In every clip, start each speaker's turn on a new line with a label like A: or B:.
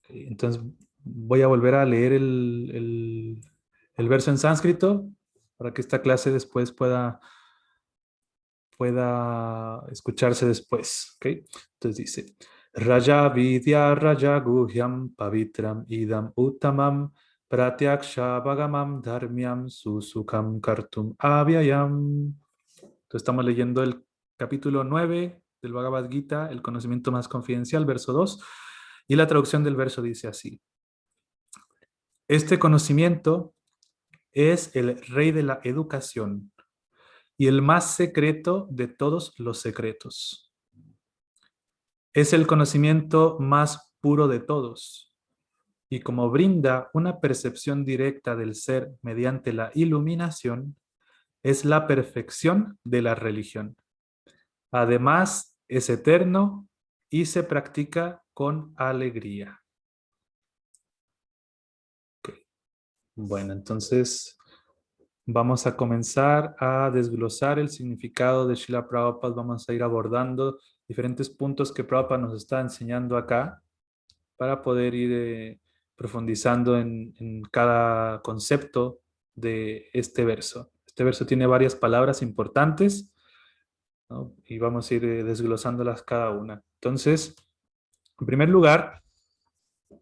A: Entonces voy a volver a leer el verso en sánscrito para que esta clase después pueda escucharse después. ¿Ok? Entonces dice, Raja Vidya Raja Guhyam Pavitram Idam Uttamam Pratyaksha Bhagamam Dharmyam Susukam Kartum Avyayam. Entonces estamos leyendo el capítulo 9 del Bhagavad Gita, el conocimiento más confidencial, verso 2, y la traducción del verso dice así. Este conocimiento es el rey de la educación y el más secreto de todos los secretos. Es el conocimiento más puro de todos, y como brinda una percepción directa del ser mediante la iluminación, es la perfección de la religión. Además, es eterno y se practica con alegría. Okay. Bueno, entonces vamos a comenzar a desglosar el significado de Srila Prabhupada. Vamos a ir abordando diferentes puntos que Prabhupada nos está enseñando acá para poder ir profundizando en cada concepto de este verso. Este verso tiene varias palabras importantes, ¿no? Y vamos a ir desglosándolas cada una. Entonces, en primer lugar,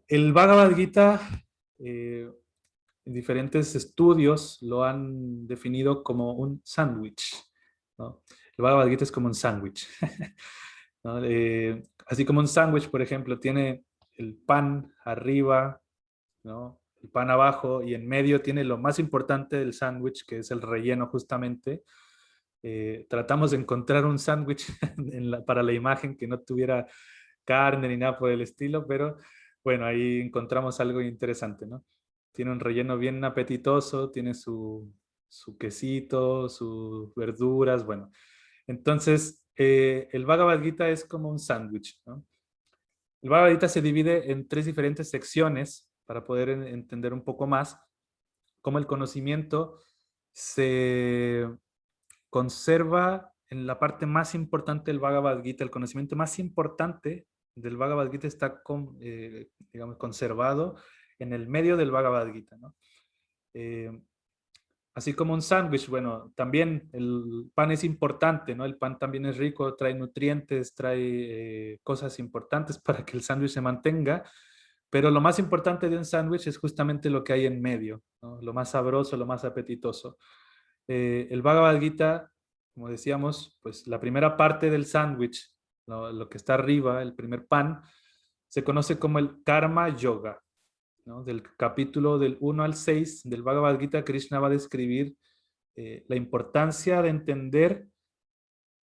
A: el Bhagavad Gita, en diferentes estudios lo han definido como un sándwich, ¿no? El Bhagavad Gita es como un sándwich, ¿no? Así como un sándwich, por ejemplo, tiene el pan arriba, ¿no? El pan abajo y en medio tiene lo más importante del sándwich, que es el relleno justamente. Tratamos de encontrar un sándwich para la imagen que no tuviera carne ni nada por el estilo, pero bueno, ahí encontramos algo interesante, ¿no? Tiene un relleno bien apetitoso, tiene su quesito, sus verduras, bueno. Entonces, el Bhagavad Gita es como un sándwich, ¿no? El Bhagavad Gita se divide en tres diferentes secciones para poder entender un poco más cómo el conocimiento se conserva en la parte más importante del Bhagavad Gita. El conocimiento más importante del Bhagavad Gita está digamos, conservado en el medio del Bhagavad Gita, ¿no? Eh, Así como un sándwich, bueno, también el pan es importante, ¿no? El pan también es rico, trae nutrientes, trae cosas importantes para que el sándwich se mantenga, pero lo más importante de un sándwich es justamente lo que hay en medio, ¿no? Lo más sabroso, lo más apetitoso. El Bhagavad Gita, como decíamos, pues la primera parte del sándwich, lo que está arriba, el primer pan, se conoce como el Karma Yoga, ¿no? Del capítulo del 1 al 6 del Bhagavad Gita, Krishna va a describir la importancia de entender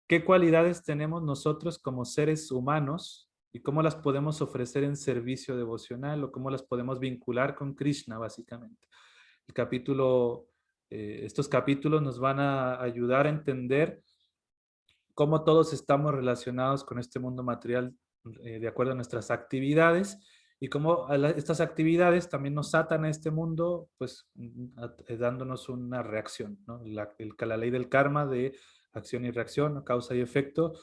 A: qué cualidades tenemos nosotros como seres humanos y cómo las podemos ofrecer en servicio devocional o cómo las podemos vincular con Krishna, básicamente. El capítulo, estos capítulos nos van a ayudar a entender cómo todos estamos relacionados con este mundo material de acuerdo a nuestras actividades y cómo estas actividades también nos atan a este mundo, pues dándonos una reacción, ¿no? La ley del karma de acción y reacción, causa y efecto.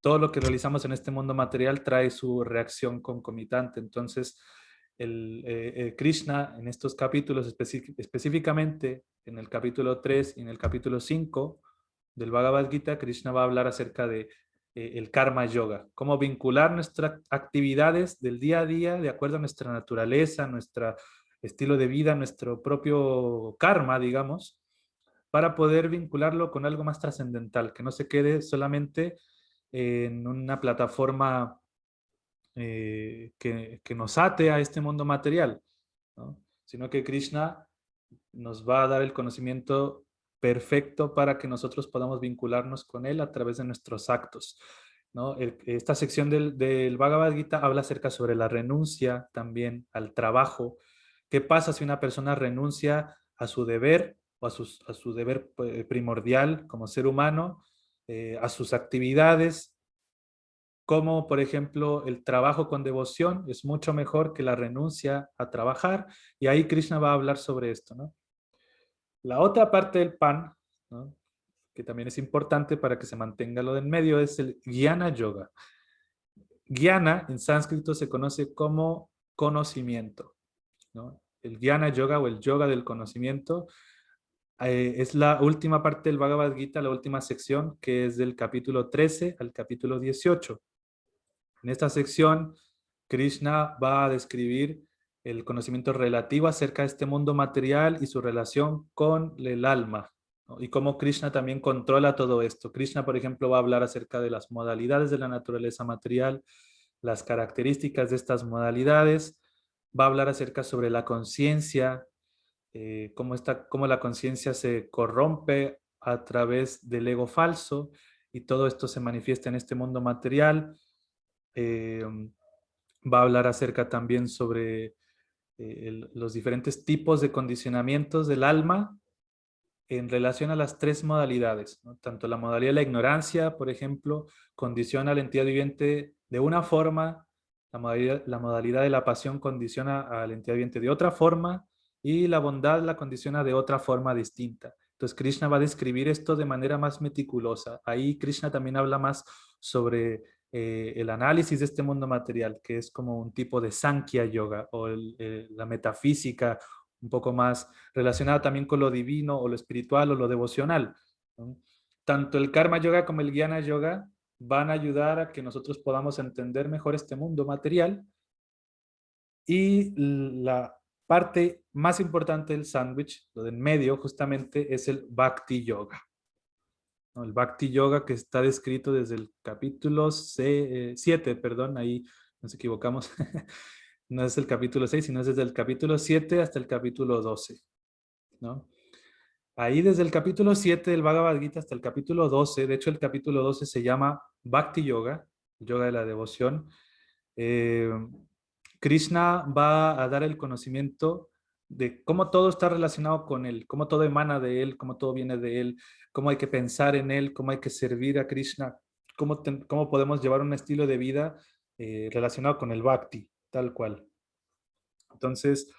A: Todo lo que realizamos en este mundo material trae su reacción concomitante. Entonces, Krishna en estos capítulos, específicamente en el capítulo 3 y en el capítulo 5 del Bhagavad Gita, Krishna va a hablar acerca de el karma yoga, cómo vincular nuestras actividades del día a día de acuerdo a nuestra naturaleza, nuestro estilo de vida, nuestro propio karma, digamos, para poder vincularlo con algo más trascendental, que no se quede solamente en una plataforma que nos ate a este mundo material, ¿no? Sino que Krishna nos va a dar el conocimiento perfecto para que nosotros podamos vincularnos con él a través de nuestros actos, ¿no? Esta sección del Bhagavad Gita habla acerca sobre la renuncia también al trabajo. ¿Qué pasa si una persona renuncia a su deber o a su deber primordial como ser humano, a sus actividades? Como por ejemplo el trabajo con devoción es mucho mejor que la renuncia a trabajar, y ahí Krishna va a hablar sobre esto, ¿no? La otra parte del pan, ¿no?, que también es importante para que se mantenga lo de en medio, es el Jnana Yoga. Jnana en sánscrito se conoce como conocimiento, ¿no? El Jnana Yoga o el yoga del conocimiento es la última parte del Bhagavad Gita, la última sección, que es del capítulo 13 al capítulo 18. En esta sección, Krishna va a describir el conocimiento relativo acerca de este mundo material y su relación con el alma, ¿no? Y cómo Krishna también controla todo esto. Krishna, por ejemplo, va a hablar acerca de las modalidades de la naturaleza material, las características de estas modalidades, va a hablar acerca sobre la conciencia, cómo la conciencia se corrompe a través del ego falso y todo esto se manifiesta en este mundo material. Eh, Va a hablar acerca también sobre los diferentes tipos de condicionamientos del alma en relación a las tres modalidades, ¿no? Tanto la modalidad de la ignorancia, por ejemplo, condiciona a la entidad viviente de una forma, la modalidad de la pasión condiciona a la entidad viviente de otra forma y la bondad la condiciona de otra forma distinta. Entonces Krishna va a describir esto de manera más meticulosa. Ahí Krishna también habla más sobre el análisis de este mundo material, que es como un tipo de Sankhya Yoga o la metafísica un poco más relacionada también con lo divino o lo espiritual o lo devocional, ¿no? Tanto el Karma Yoga como el Jnana Yoga van a ayudar a que nosotros podamos entender mejor este mundo material, y la parte más importante del sándwich, lo de en medio justamente, es el Bhakti Yoga, ¿no? El Bhakti Yoga que está descrito desde el capítulo 7, perdón, ahí nos equivocamos. No es el capítulo 6, sino es desde el capítulo 7 hasta el capítulo 12, ¿no? Ahí desde el capítulo 7 del Bhagavad Gita hasta el capítulo 12, de hecho el capítulo 12 se llama Bhakti Yoga, yoga de la devoción. Eh, Krishna va a dar el conocimiento de cómo todo está relacionado con él, cómo todo emana de él, cómo todo viene de él, cómo hay que pensar en él, cómo hay que servir a Krishna, cómo podemos llevar un estilo de vida relacionado con el Bhakti, tal cual. Entonces,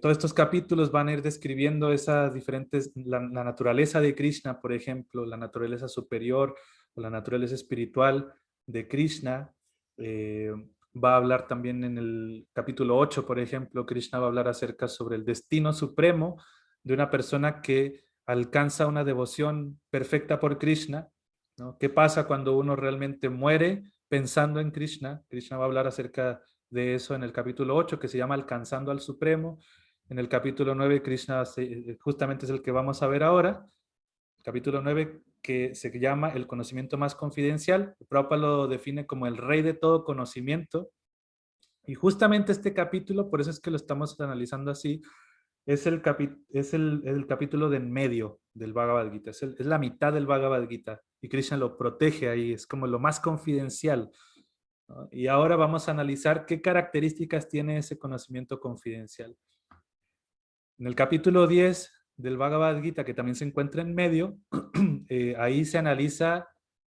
A: todos estos capítulos van a ir describiendo esas diferentes, la naturaleza de Krishna, por ejemplo, la naturaleza superior o la naturaleza espiritual de Krishna. Va a hablar también en el capítulo 8, por ejemplo, Krishna va a hablar acerca sobre el destino supremo de una persona que alcanza una devoción perfecta por Krishna, ¿no? ¿Qué pasa cuando uno realmente muere pensando en Krishna? Krishna va a hablar acerca de eso en el capítulo 8, que se llama Alcanzando al Supremo. En el capítulo 9, Krishna justamente es el que vamos a ver ahora. El capítulo 9, que se llama El conocimiento más confidencial. Prabhupada lo define como el rey de todo conocimiento. Y justamente este capítulo, por eso es que lo estamos analizando así, es el capítulo de en medio del Bhagavad Gita. Es la mitad del Bhagavad Gita. Y Krishna lo protege ahí, es como lo más confidencial, ¿no? Y ahora vamos a analizar qué características tiene ese conocimiento confidencial. En el capítulo 10 del Bhagavad Gita, que también se encuentra en medio, ahí se analiza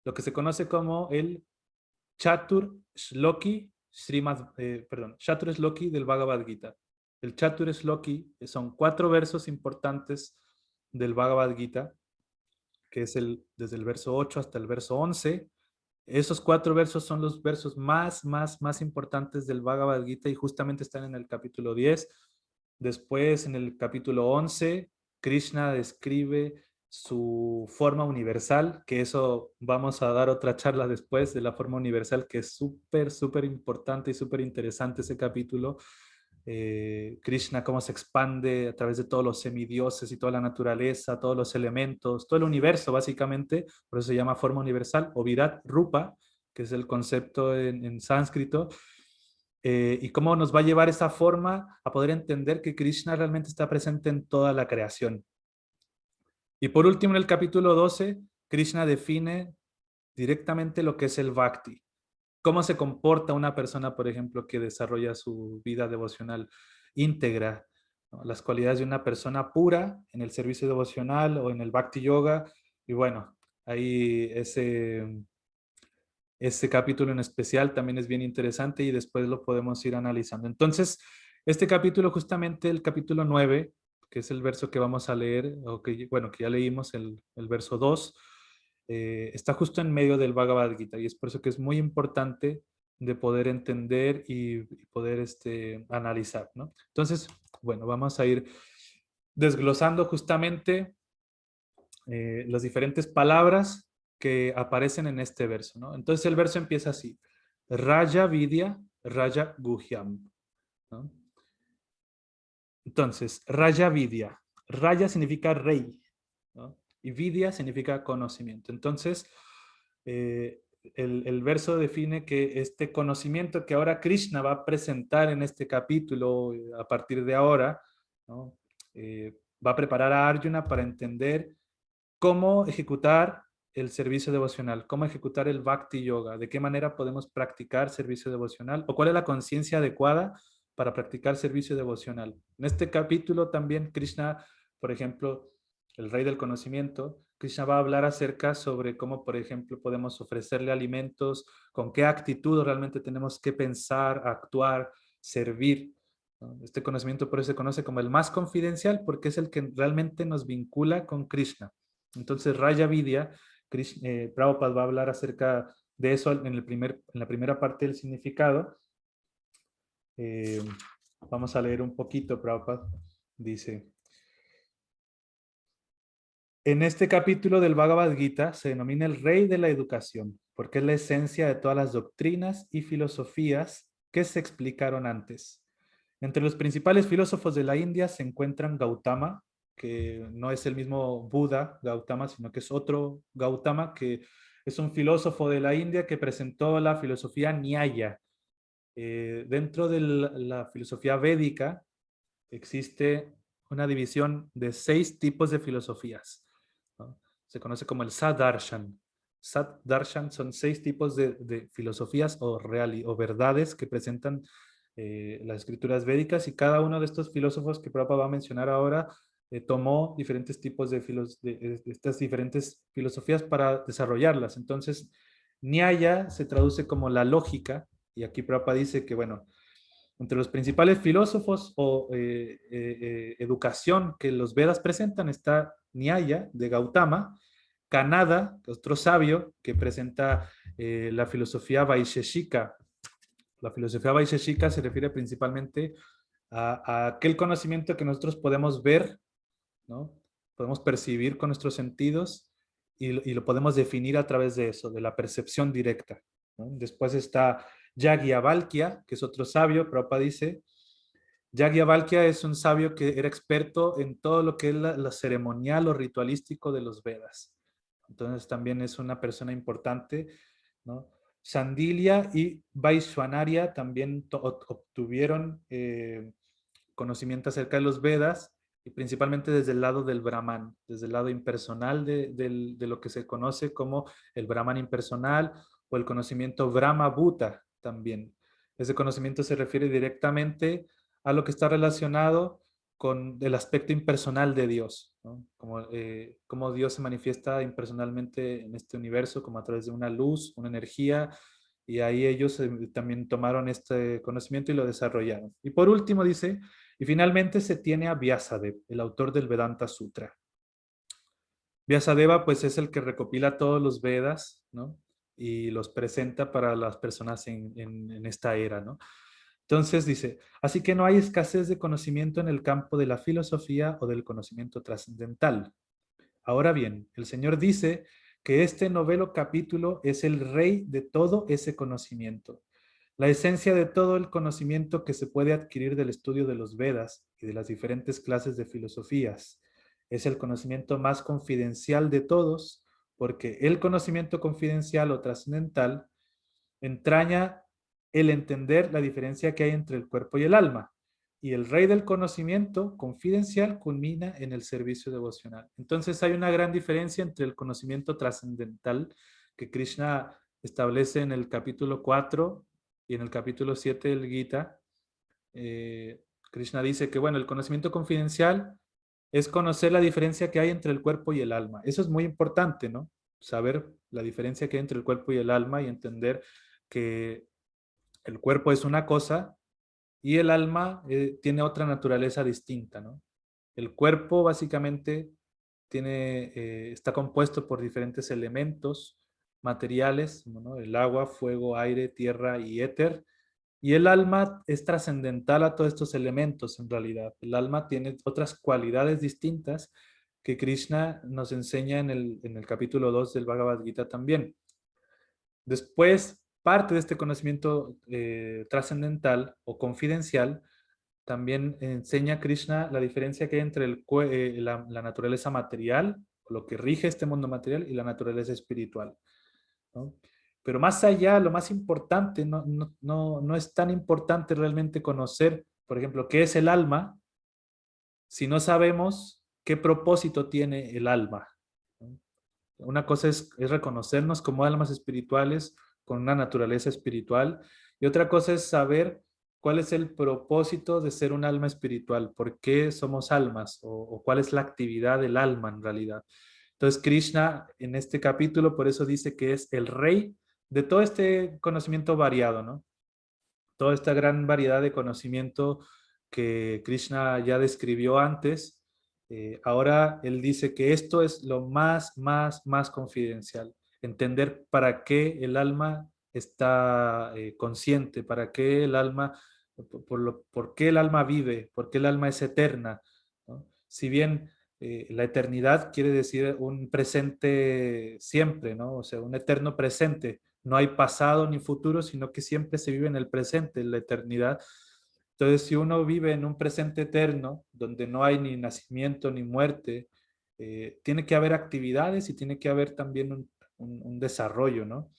A: lo que se conoce como el Chatur Shloki Chatur Shloki del Bhagavad Gita. El Chatur Shloki son 4 versos importantes del Bhagavad Gita, que es desde el verso 8 hasta el verso 11. Esos 4 versos son los versos más importantes del Bhagavad Gita y justamente están en el capítulo 10. Después, en el capítulo 11, Krishna describe su forma universal, que eso vamos a dar otra charla después de la forma universal, que es súper importante y súper interesante ese capítulo. Krishna cómo se expande a través de todos los semidioses y toda la naturaleza, todos los elementos, todo el universo básicamente, por eso se llama forma universal, o Virat Rupa, que es el concepto en sánscrito, y cómo nos va a llevar esa forma a poder entender que Krishna realmente está presente en toda la creación. Y por último, en el capítulo 12, Krishna define directamente lo que es el Bhakti. Cómo se comporta una persona, por ejemplo, que desarrolla su vida devocional íntegra, ¿no? Las cualidades de una persona pura en el servicio devocional o en el Bhakti Yoga. Y bueno, ahí ese capítulo en especial también es bien interesante y después lo podemos ir analizando. Entonces, este capítulo, justamente el capítulo 9, que es el verso que vamos a leer, o que, bueno, que ya leímos, el verso 2, está justo en medio del Bhagavad Gita y es por eso que es muy importante de poder entender y poder analizar, ¿no? Entonces, bueno, vamos a ir desglosando justamente las diferentes palabras que aparecen en este verso, ¿no? Entonces el verso empieza así: Raya Vidya, Raya Guhyam, ¿no? Entonces, Raya Vidya. Raya significa rey, ¿no? Y Vidya significa conocimiento. Entonces, el verso define que este conocimiento que ahora Krishna va a presentar en este capítulo, a partir de ahora, ¿no? Va a preparar a Arjuna para entender cómo ejecutar el servicio devocional, cómo ejecutar el Bhakti Yoga, de qué manera podemos practicar servicio devocional o cuál es la conciencia adecuada para practicar servicio devocional. En este capítulo también Krishna, por ejemplo, el rey del conocimiento, Krishna va a hablar acerca sobre cómo, por ejemplo, podemos ofrecerle alimentos, con qué actitud realmente tenemos que pensar, actuar, servir. ¿No? Este conocimiento por eso se conoce como el más confidencial porque es el que realmente nos vincula con Krishna. Entonces, Raya Vidya, Prabhupada va a hablar acerca de eso en la primera parte del significado. Eh, Vamos a leer un poquito, Prabhupada. Dice, en este capítulo del Bhagavad Gita se denomina el rey de la educación, porque es la esencia de todas las doctrinas y filosofías que se explicaron antes. Entre los principales filósofos de la India se encuentran Gautama, que no es el mismo Buda Gautama, sino que es otro Gautama, que es un filósofo de la India que presentó la filosofía Nyaya. Dentro de la filosofía védica existe una división de 6 tipos de filosofías, ¿no? Se conoce como el Sadarshan. Sadarshan son 6 tipos de filosofías o verdades que presentan las escrituras védicas, y cada uno de estos filósofos que Prabhupada va a mencionar ahora tomó diferentes tipos de estas diferentes filosofías para desarrollarlas. Entonces, Nyaya se traduce como la lógica, y aquí Prabhupada dice que, bueno, entre los principales filósofos o educación que los Vedas presentan está Nyaya de Gautama, Kanada, otro sabio que presenta la filosofía Vaisheshika. La filosofía Vaisheshika se refiere principalmente a aquel conocimiento que nosotros podemos ver, ¿no? Podemos percibir con nuestros sentidos y lo podemos definir a través de eso, de la percepción directa, ¿no? Después está Yagyavalkya, que es otro sabio. Prabhupada dice, Yagyavalkya es un sabio que era experto en todo lo que es la ceremonial o ritualístico de los Vedas. Entonces también es una persona importante, ¿no? Sandilya y Vaishwanarya también obtuvieron conocimiento acerca de los Vedas, y principalmente desde el lado del Brahman, desde el lado impersonal de lo que se conoce como el Brahman impersonal o el conocimiento Brahma Bhuta también. Ese conocimiento se refiere directamente a lo que está relacionado con el aspecto impersonal de Dios, ¿no? Como Dios se manifiesta impersonalmente en este universo, como a través de una luz, una energía, y ahí ellos también tomaron este conocimiento y lo desarrollaron. Y por último dice, y finalmente se tiene a Vyasadeva, el autor del Vedanta Sutra. Vyasadeva pues es el que recopila todos los Vedas, ¿no? Y los presenta para las personas en esta era, ¿no? Entonces dice, así que no hay escasez de conocimiento en el campo de la filosofía o del conocimiento trascendental. Ahora bien, el Señor dice que este noveno capítulo es el rey de todo ese conocimiento. La esencia de todo el conocimiento que se puede adquirir del estudio de los Vedas y de las diferentes clases de filosofías. Es el conocimiento más confidencial de todos, porque el conocimiento confidencial o trascendental entraña el entender la diferencia que hay entre el cuerpo y el alma. Y el rey del conocimiento confidencial culmina en el servicio devocional. Entonces hay una gran diferencia entre el conocimiento trascendental que Krishna establece en el capítulo 4 y en el capítulo 7 del Gita. Krishna dice que, bueno, el conocimiento confidencial es conocer la diferencia que hay entre el cuerpo y el alma. Eso es muy importante, ¿no? Saber la diferencia que hay entre el cuerpo y el alma y entender que el cuerpo es una cosa y el alma tiene otra naturaleza distinta, ¿no? El cuerpo básicamente está compuesto por diferentes elementos, materiales, ¿no? El agua, fuego, aire, tierra y éter. Y el alma es trascendental a todos estos elementos en realidad. El alma tiene otras cualidades distintas que Krishna nos enseña en el capítulo 2 del Bhagavad Gita también. Después, parte de este conocimiento trascendental o confidencial, también enseña Krishna la diferencia que hay entre la naturaleza material, lo que rige este mundo material, y la naturaleza espiritual, ¿no? Pero más allá, lo más importante, no es tan importante realmente conocer, por ejemplo, qué es el alma, si no sabemos qué propósito tiene el alma, ¿no? Una cosa es reconocernos como almas espirituales con una naturaleza espiritual, y otra cosa es saber cuál es el propósito de ser un alma espiritual, por qué somos almas o cuál es la actividad del alma en realidad. Entonces Krishna en este capítulo por eso dice que es el rey de todo este conocimiento variado, ¿no? Toda esta gran variedad de conocimiento que Krishna ya describió antes, ahora él dice que esto es lo más confidencial. Entender para qué el alma está consciente, para qué el alma, por qué el alma vive, por qué el alma es eterna, ¿no? Si bien la eternidad quiere decir un presente siempre, ¿no? O sea, un eterno presente. No hay pasado ni futuro, sino que siempre se vive en el presente, en la eternidad. Entonces, si uno vive en un presente eterno, donde no hay ni nacimiento ni muerte, tiene que haber actividades y tiene que haber también un desarrollo, ¿no?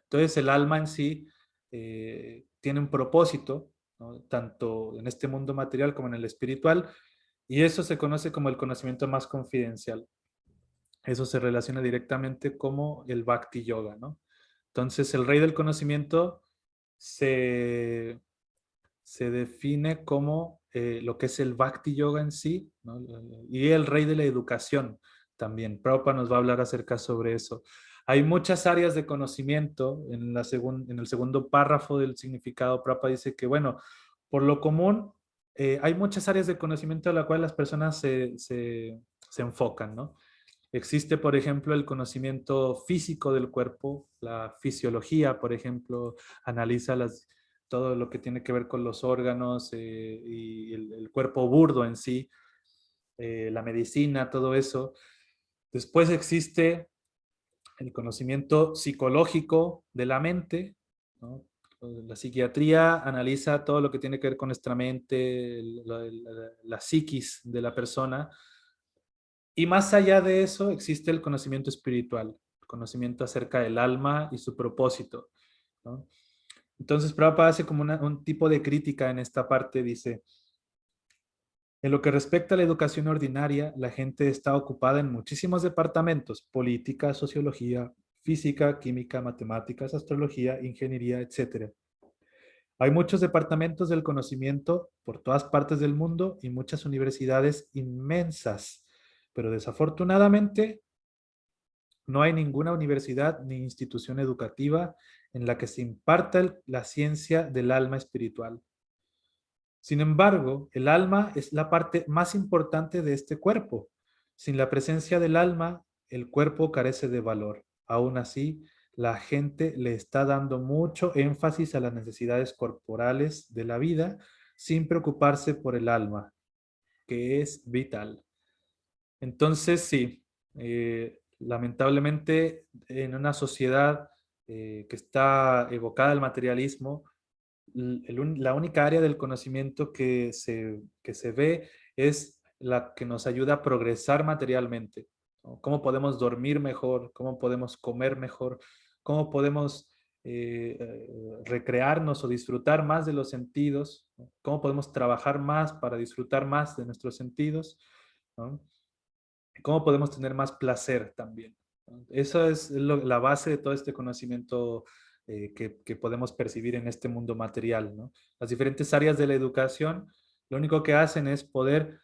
A: Entonces, el alma en sí tiene un propósito, ¿no? Tanto en este mundo material como en el espiritual, y eso se conoce como el conocimiento más confidencial. Eso se relaciona directamente como el Bhakti Yoga, ¿no? Entonces, el rey del conocimiento se, se define como lo que es el Bhakti Yoga en sí, ¿no? Y el rey de la educación también. Prabhupada nos va a hablar acerca sobre eso. Hay muchas áreas de conocimiento. En el segundo párrafo del significado, Prabhupada dice que, bueno, por lo común, hay muchas áreas de conocimiento a las cuales las personas se enfocan, ¿no? Existe, por ejemplo, el conocimiento físico del cuerpo, la fisiología, por ejemplo, analiza todo lo que tiene que ver con los órganos y el cuerpo burdo en sí, la medicina, todo eso. Después existe el conocimiento psicológico de la mente, ¿no? La psiquiatría analiza todo lo que tiene que ver con nuestra mente, la psiquis de la persona. Y más allá de eso existe el conocimiento espiritual, el conocimiento acerca del alma y su propósito, ¿no? Entonces Prabhupada hace como un tipo de crítica en esta parte, dice, en lo que respecta a la educación ordinaria, la gente está ocupada en muchísimos departamentos: política, sociología, física, química, matemáticas, astrología, ingeniería, etc. Hay muchos departamentos del conocimiento por todas partes del mundo y muchas universidades inmensas, pero desafortunadamente no hay ninguna universidad ni institución educativa en la que se imparta la ciencia del alma espiritual. Sin embargo, el alma es la parte más importante de este cuerpo. Sin la presencia del alma, el cuerpo carece de valor. Aún así, la gente le está dando mucho énfasis a las necesidades corporales de la vida sin preocuparse por el alma, que es vital. Entonces, sí, lamentablemente en una sociedad que está evocada al materialismo, la única área del conocimiento que se ve es la que nos ayuda a progresar materialmente, ¿no? Cómo podemos dormir mejor, cómo podemos comer mejor, cómo podemos recrearnos o disfrutar más de los sentidos, ¿no? Cómo podemos trabajar más para disfrutar más de nuestros sentidos, ¿no? Cómo podemos tener más placer también, ¿no? Eso es la base de todo este conocimiento que podemos percibir en este mundo material, ¿no? Las diferentes áreas de la educación lo único que hacen es poder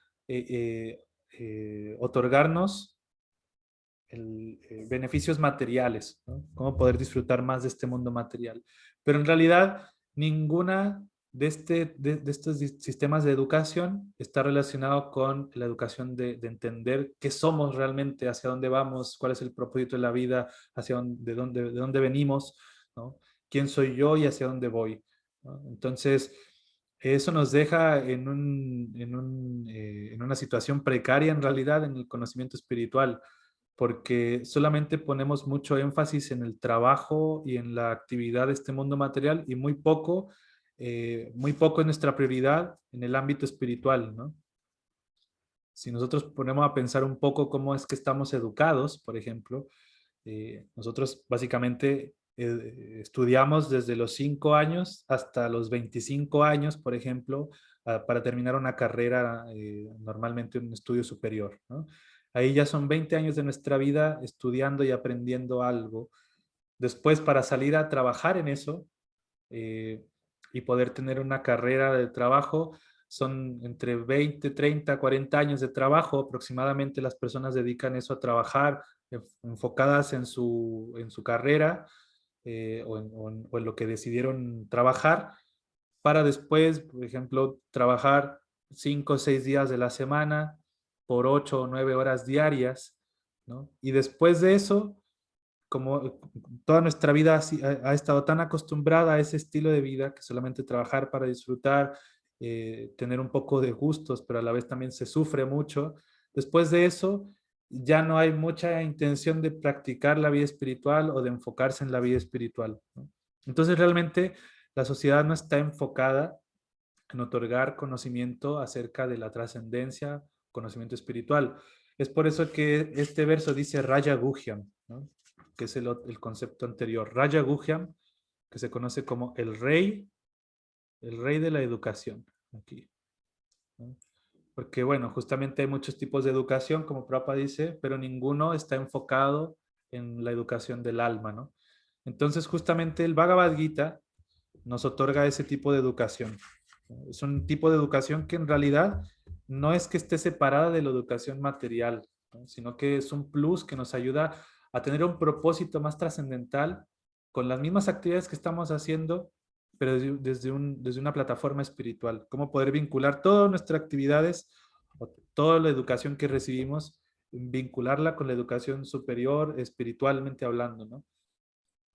A: otorgarnos beneficios materiales, ¿no? Cómo poder disfrutar más de este mundo material. Pero en realidad ninguna de estos sistemas de educación está relacionado con la educación de entender qué somos realmente, hacia dónde vamos, cuál es el propósito de la vida, hacia de dónde venimos, ¿no? ¿Quién soy yo y hacia dónde voy? ¿No? Entonces, eso nos deja en una situación precaria en realidad en el conocimiento espiritual, porque solamente ponemos mucho énfasis en el trabajo y en la actividad de este mundo material y muy poco en nuestra prioridad en el ámbito espiritual, ¿no? Si nosotros ponemos a pensar un poco cómo es que estamos educados, por ejemplo, nosotros básicamente estudiamos desde los 5 años hasta los 25 años, por ejemplo, para terminar una carrera, normalmente un estudio superior, ¿no? Ahí ya son 20 años de nuestra vida estudiando y aprendiendo algo. Después, para salir a trabajar en eso, eh, y poder tener una carrera de trabajo, son entre 20, 30, 40 años de trabajo aproximadamente las personas dedican eso a trabajar enfocadas en su carrera, o en lo que decidieron trabajar, para después, por ejemplo, trabajar 5 o 6 días de la semana por 8 o 9 horas diarias, ¿no? Y después de eso, como toda nuestra vida ha estado tan acostumbrada a ese estilo de vida que solamente trabajar para disfrutar, tener un poco de gustos, pero a la vez también se sufre mucho. Después de eso, ya no hay mucha intención de practicar la vida espiritual o de enfocarse en la vida espiritual, ¿no? Entonces realmente la sociedad no está enfocada en otorgar conocimiento acerca de la trascendencia, conocimiento espiritual. Es por eso que este verso dice Raja Guhyam, ¿no? Que es el concepto anterior. Raja Guhyam, que se conoce como el rey de la educación. Aquí, ¿no? Porque, bueno, justamente hay muchos tipos de educación, como Prabhupada dice, pero ninguno está enfocado en la educación del alma, ¿no? Entonces, justamente el Bhagavad Gita nos otorga ese tipo de educación. Es un tipo de educación que en realidad no es que esté separada de la educación material, ¿no? Sino que es un plus que nos ayuda a tener un propósito más trascendental con las mismas actividades que estamos haciendo, pero desde una plataforma espiritual. Cómo poder vincular todas nuestras actividades o toda la educación que recibimos, vincularla con la educación superior, espiritualmente hablando, ¿no?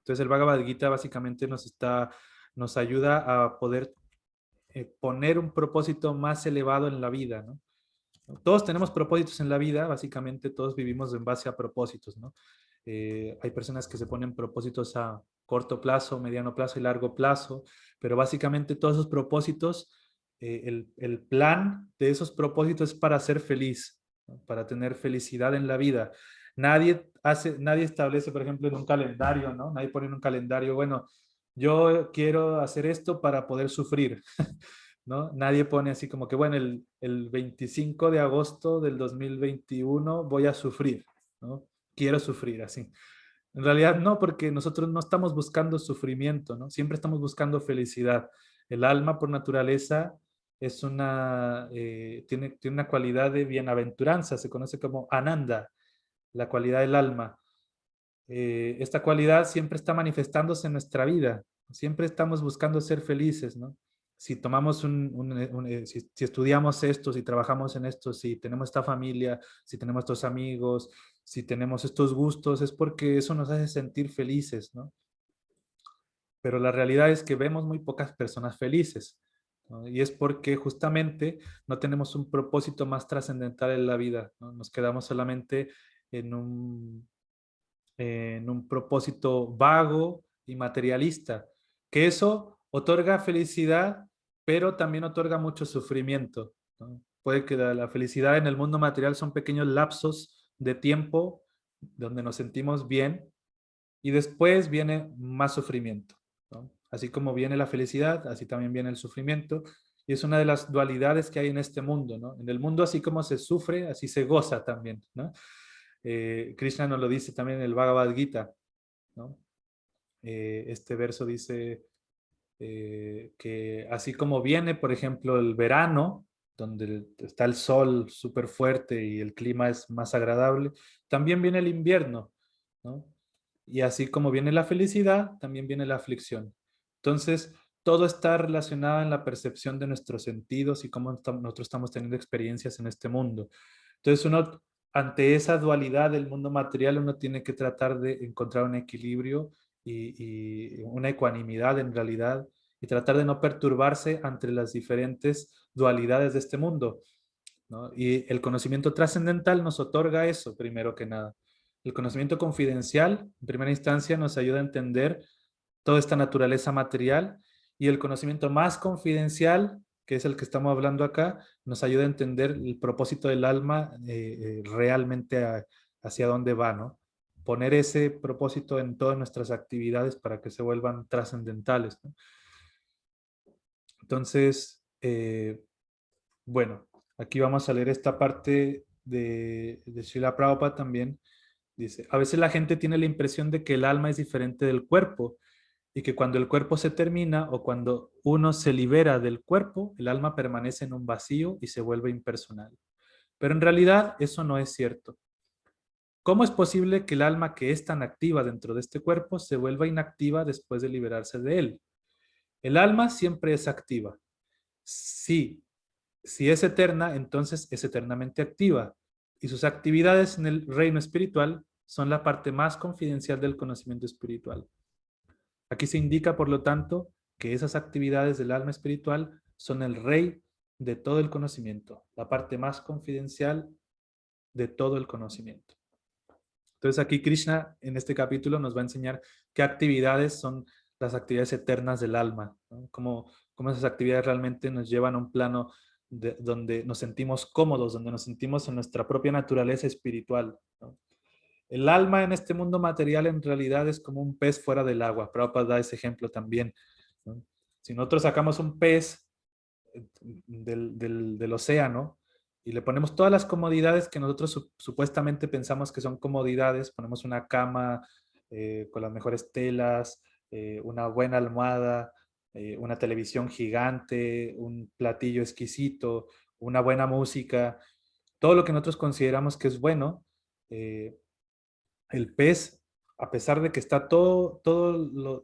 A: Entonces el Bhagavad Gita básicamente nos ayuda a poder poner un propósito más elevado en la vida, ¿no? Todos tenemos propósitos en la vida, básicamente todos vivimos en base a propósitos, ¿no? Hay personas que se ponen propósitos a corto plazo, mediano plazo y largo plazo, pero básicamente todos esos propósitos, el plan de esos propósitos es para ser feliz, ¿no? Para tener felicidad en la vida. Nadie establece, por ejemplo, en un calendario, ¿no? Nadie pone en un calendario, bueno, yo quiero hacer esto para poder sufrir. ¿No? Nadie pone así como que, bueno, el 25 de agosto del 2021 voy a sufrir, ¿no? Quiero sufrir, así. En realidad no, porque nosotros no estamos buscando sufrimiento, ¿no? Siempre estamos buscando felicidad. El alma por naturaleza tiene una cualidad de bienaventuranza, se conoce como ananda, la cualidad del alma. Esta cualidad siempre está manifestándose en nuestra vida. Siempre estamos buscando ser felices, ¿no? Si tomamos si estudiamos esto, si trabajamos en esto, si tenemos esta familia, si tenemos estos amigos, si tenemos estos gustos, es porque eso nos hace sentir felices, ¿no? Pero la realidad es que vemos muy pocas personas felices, ¿no? Y es porque justamente no tenemos un propósito más trascendental en la vida, ¿no? Nos quedamos solamente en en un propósito vago y materialista, que eso otorga felicidad, pero también otorga mucho sufrimiento, ¿no? Puede que la felicidad en el mundo material son pequeños lapsos de tiempo donde nos sentimos bien y después viene más sufrimiento, ¿no? Así como viene la felicidad, así también viene el sufrimiento. Y es una de las dualidades que hay en este mundo, ¿no? En el mundo, así como se sufre, así se goza también, ¿no? Krishna nos lo dice también en el Bhagavad Gita, ¿no? Este verso dice que así como viene, por ejemplo, el verano, donde está el sol súper fuerte y el clima es más agradable, también viene el invierno, ¿no? Y así como viene la felicidad, también viene la aflicción. Entonces, todo está relacionado en la percepción de nuestros sentidos y cómo nosotros estamos teniendo experiencias en este mundo. Entonces uno, ante esa dualidad del mundo material, uno tiene que tratar de encontrar un equilibrio y una ecuanimidad en realidad, y tratar de no perturbarse ante las diferentes dualidades de este mundo, ¿no? Y el conocimiento trascendental nos otorga eso, primero que nada. El conocimiento confidencial, en primera instancia, nos ayuda a entender toda esta naturaleza material, y el conocimiento más confidencial, que es el que estamos hablando acá, nos ayuda a entender el propósito del alma realmente hacia dónde va, ¿no? Poner ese propósito en todas nuestras actividades para que se vuelvan trascendentales, ¿no? Entonces, bueno, aquí vamos a leer esta parte de Srila Prabhupada también. Dice, a veces la gente tiene la impresión de que el alma es diferente del cuerpo y que cuando el cuerpo se termina o cuando uno se libera del cuerpo, el alma permanece en un vacío y se vuelve impersonal. Pero en realidad eso no es cierto. ¿Cómo es posible que el alma que es tan activa dentro de este cuerpo se vuelva inactiva después de liberarse de él? El alma siempre es activa. Sí, si es eterna, entonces es eternamente activa. Y sus actividades en el reino espiritual son la parte más confidencial del conocimiento espiritual. Aquí se indica, por lo tanto, que esas actividades del alma espiritual son el rey de todo el conocimiento, la parte más confidencial de todo el conocimiento. Entonces aquí Krishna en este capítulo nos va a enseñar qué actividades son las actividades eternas del alma, ¿no? Cómo esas actividades realmente nos llevan a un plano donde nos sentimos cómodos, donde nos sentimos en nuestra propia naturaleza espiritual, ¿no? El alma en este mundo material en realidad es como un pez fuera del agua. Prabhupada da ese ejemplo también, ¿no? Si nosotros sacamos un pez del océano y le ponemos todas las comodidades que nosotros supuestamente pensamos que son comodidades, ponemos una cama con las mejores telas, una buena almohada, una televisión gigante, un platillo exquisito, una buena música, todo lo que nosotros consideramos que es bueno, eh, el pez, a pesar de que está todo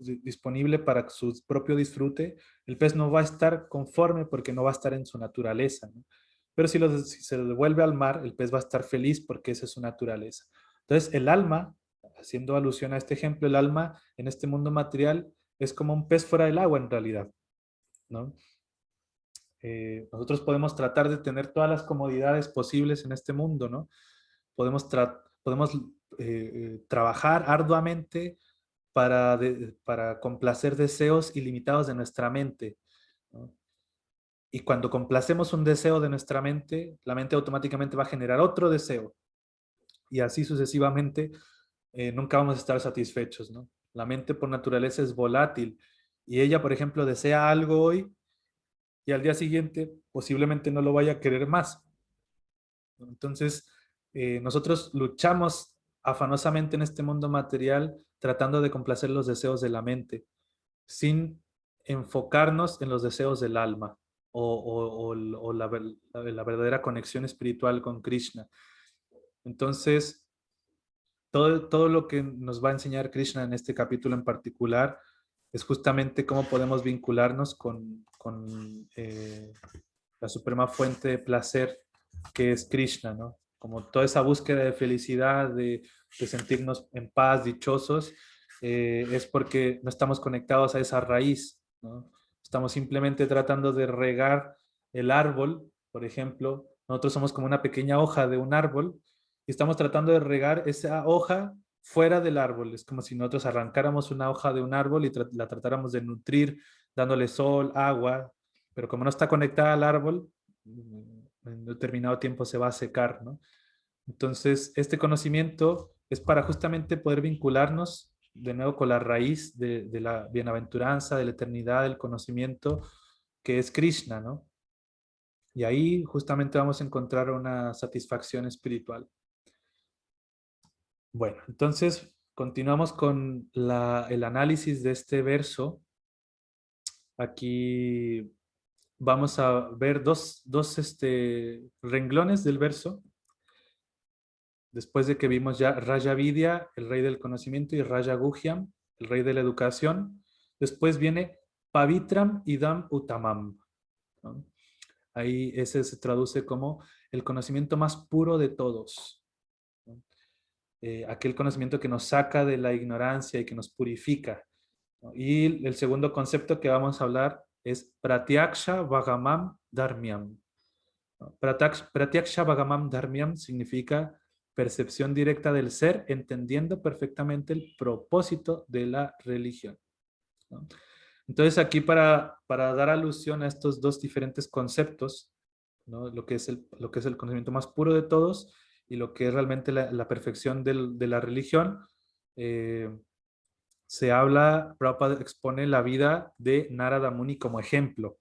A: disponible para su propio disfrute, el pez no va a estar conforme porque no va a estar en su naturaleza, ¿no? Pero si se lo devuelve al mar, el pez va a estar feliz porque esa es su naturaleza. Entonces, el alma, haciendo alusión a este ejemplo, el alma en este mundo material es como un pez fuera del agua en realidad, ¿no? Nosotros podemos tratar de tener todas las comodidades posibles en este mundo, ¿no? Podemos trabajar arduamente para complacer deseos ilimitados de nuestra mente, ¿no? Y cuando complacemos un deseo de nuestra mente, la mente automáticamente va a generar otro deseo. Y así sucesivamente, nunca vamos a estar satisfechos, ¿no? La mente por naturaleza es volátil. Y ella, por ejemplo, desea algo hoy y al día siguiente posiblemente no lo vaya a querer más. Entonces, nosotros luchamos afanosamente en este mundo material tratando de complacer los deseos de la mente, sin enfocarnos en los deseos del alma o la verdadera conexión espiritual con Krishna. Entonces, todo lo que nos va a enseñar Krishna en este capítulo en particular es justamente cómo podemos vincularnos con la suprema fuente de placer que es Krishna, ¿no? Como toda esa búsqueda de felicidad, de sentirnos en paz, dichosos, es porque no estamos conectados a esa raíz, ¿no? Estamos simplemente tratando de regar el árbol, por ejemplo. Nosotros somos como una pequeña hoja de un árbol y estamos tratando de regar esa hoja fuera del árbol. Es como si nosotros arrancáramos una hoja de un árbol y la tratáramos de nutrir, dándole sol, agua, pero como no está conectada al árbol, en determinado tiempo se va a secar, ¿no? Entonces, este conocimiento es para justamente poder vincularnos de nuevo con la raíz de la bienaventuranza, de la eternidad, del conocimiento, que es Krishna, ¿no? Y ahí justamente vamos a encontrar una satisfacción espiritual. Bueno, entonces continuamos con el análisis de este verso. Aquí vamos a ver dos renglones del verso. Después de que vimos ya Raja Vidya, el rey del conocimiento, y Raja Guhyam, el rey de la educación. Después viene Pavitram idam uttamam, ¿no? Ahí ese se traduce como el conocimiento más puro de todos, ¿no? Aquel conocimiento que nos saca de la ignorancia y que nos purifica, ¿no? Y el segundo concepto que vamos a hablar es Pratyaksha Vagamam Dharmyam, ¿no? Pratyaksha Vagamam Dharmyam significa percepción directa del ser, entendiendo perfectamente el propósito de la religión, ¿no? Entonces aquí para dar alusión a estos dos diferentes conceptos, ¿no? Lo que es el conocimiento más puro de todos y lo que es realmente la perfección de la religión, eh, Prabhupada expone la vida de Narada Muni como ejemplo,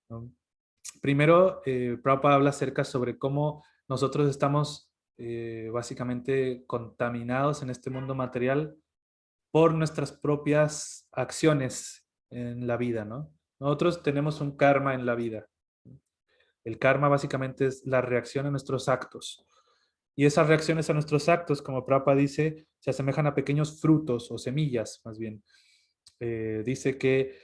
A: ¿no? Primero, Prabhupada habla acerca sobre cómo nosotros estamos básicamente contaminados en este mundo material por nuestras propias acciones en la vida, ¿no? Nosotros tenemos un karma en la vida. El karma básicamente es la reacción a nuestros actos. Y esas reacciones a nuestros actos, como Prabhupada dice, se asemejan a pequeños frutos o semillas, más bien. Dice que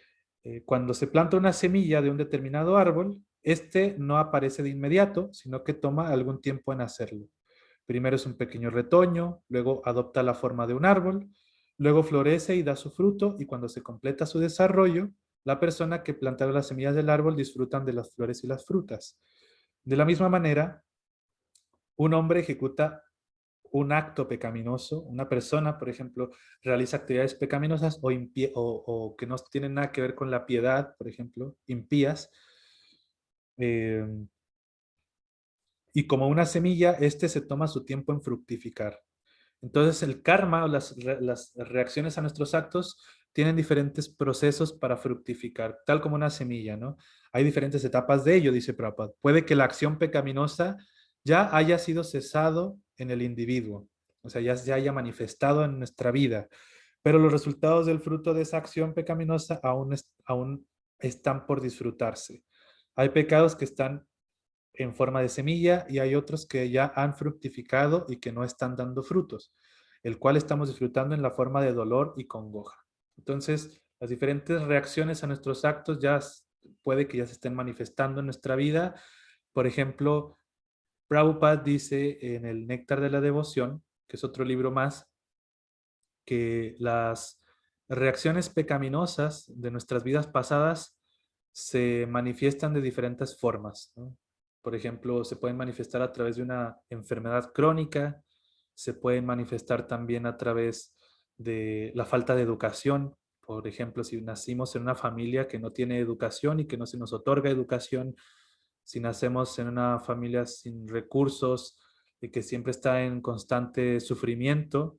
A: cuando se planta una semilla de un determinado árbol, este no aparece de inmediato, sino que toma algún tiempo en hacerlo. Primero es un pequeño retoño, luego adopta la forma de un árbol, luego florece y da su fruto, y cuando se completa su desarrollo, la persona que plantaron las semillas del árbol disfrutan de las flores y las frutas. De la misma manera, un hombre ejecuta un acto pecaminoso, una persona, por ejemplo, realiza actividades pecaminosas o que no tienen nada que ver con la piedad, por ejemplo, impías, eh, y como una semilla, este se toma su tiempo en fructificar. Entonces el karma o las reacciones a nuestros actos tienen diferentes procesos para fructificar, tal como una semilla, ¿no? Hay diferentes etapas de ello, dice Prabhupada. Puede que la acción pecaminosa ya haya sido cesado en el individuo, o sea, ya se haya manifestado en nuestra vida, pero los resultados del fruto de esa acción pecaminosa aún están por disfrutarse. Hay pecados que están en forma de semilla y hay otros que ya han fructificado y que no están dando frutos, el cual estamos disfrutando en la forma de dolor y congoja. Entonces, las diferentes reacciones a nuestros actos puede que ya se estén manifestando en nuestra vida. Por ejemplo, Prabhupada dice en el Néctar de la Devoción, que es otro libro más, que las reacciones pecaminosas de nuestras vidas pasadas se manifiestan de diferentes formas, ¿no? Por ejemplo, se pueden manifestar a través de una enfermedad crónica, se pueden manifestar también a través de la falta de educación. Por ejemplo, si nacimos en una familia que no tiene educación y que no se nos otorga educación, si nacemos en una familia sin recursos y que siempre está en constante sufrimiento,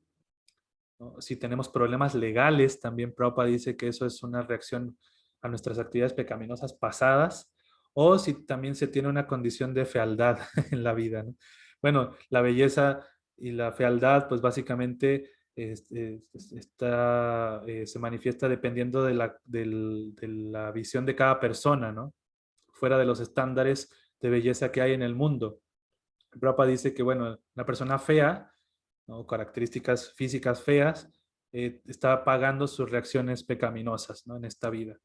A: ¿no? Si tenemos problemas legales, también Prabhupada dice que eso es una reacción a nuestras actividades pecaminosas pasadas, o si también se tiene una condición de fealdad en la vida, ¿no? Bueno, la belleza y la fealdad, pues básicamente se manifiesta dependiendo de la visión de cada persona, ¿no? Fuera de los estándares de belleza que hay en el mundo. Prabhupada dice que, bueno, la persona fea, ¿no? Características físicas feas, está pagando sus reacciones pecaminosas, ¿no? En esta vida.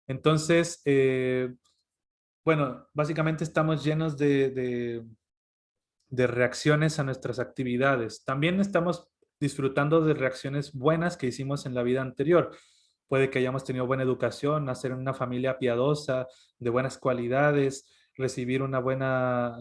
A: Entonces, bueno, básicamente estamos llenos de reacciones a nuestras actividades. También estamos disfrutando de reacciones buenas que hicimos en la vida anterior. Puede que hayamos tenido buena educación, nacer en una familia piadosa, de buenas cualidades, recibir una buena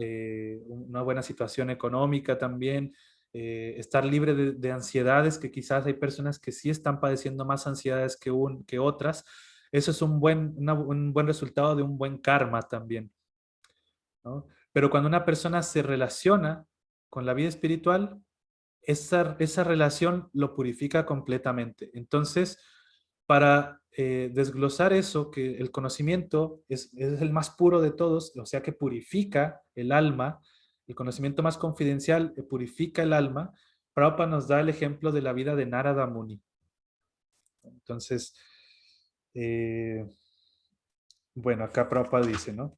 A: situación económica también, estar libre de ansiedades, que quizás hay personas que sí están padeciendo más ansiedades que otras. Eso es un buen resultado de un buen karma también, ¿no? Pero cuando una persona se relaciona con la vida espiritual, esa relación lo purifica completamente. Entonces, para desglosar eso, que el conocimiento es el más puro de todos, o sea que purifica el alma, el conocimiento más confidencial purifica el alma, Prabhupada nos da el ejemplo de la vida de Narada Muni. Entonces, eh, bueno, acá Prabhupada dice, ¿no?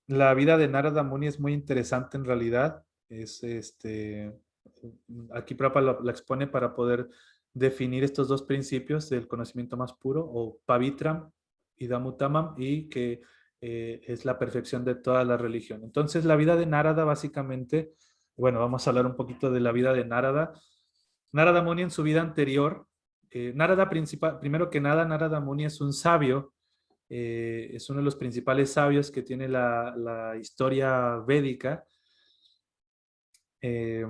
A: La vida de Narada Muni es muy interesante en realidad. Aquí Prabhupada la expone para poder definir estos dos principios del conocimiento más puro, o Pavitram y Dhammuttamam, y que es la perfección de toda la religión. Entonces, la vida de Narada básicamente, bueno, vamos a hablar un poquito de la vida de Narada. Narada Muni en su vida anterior, primero que nada, Narada Muni es un sabio, es uno de los principales sabios que tiene la historia védica. Eh,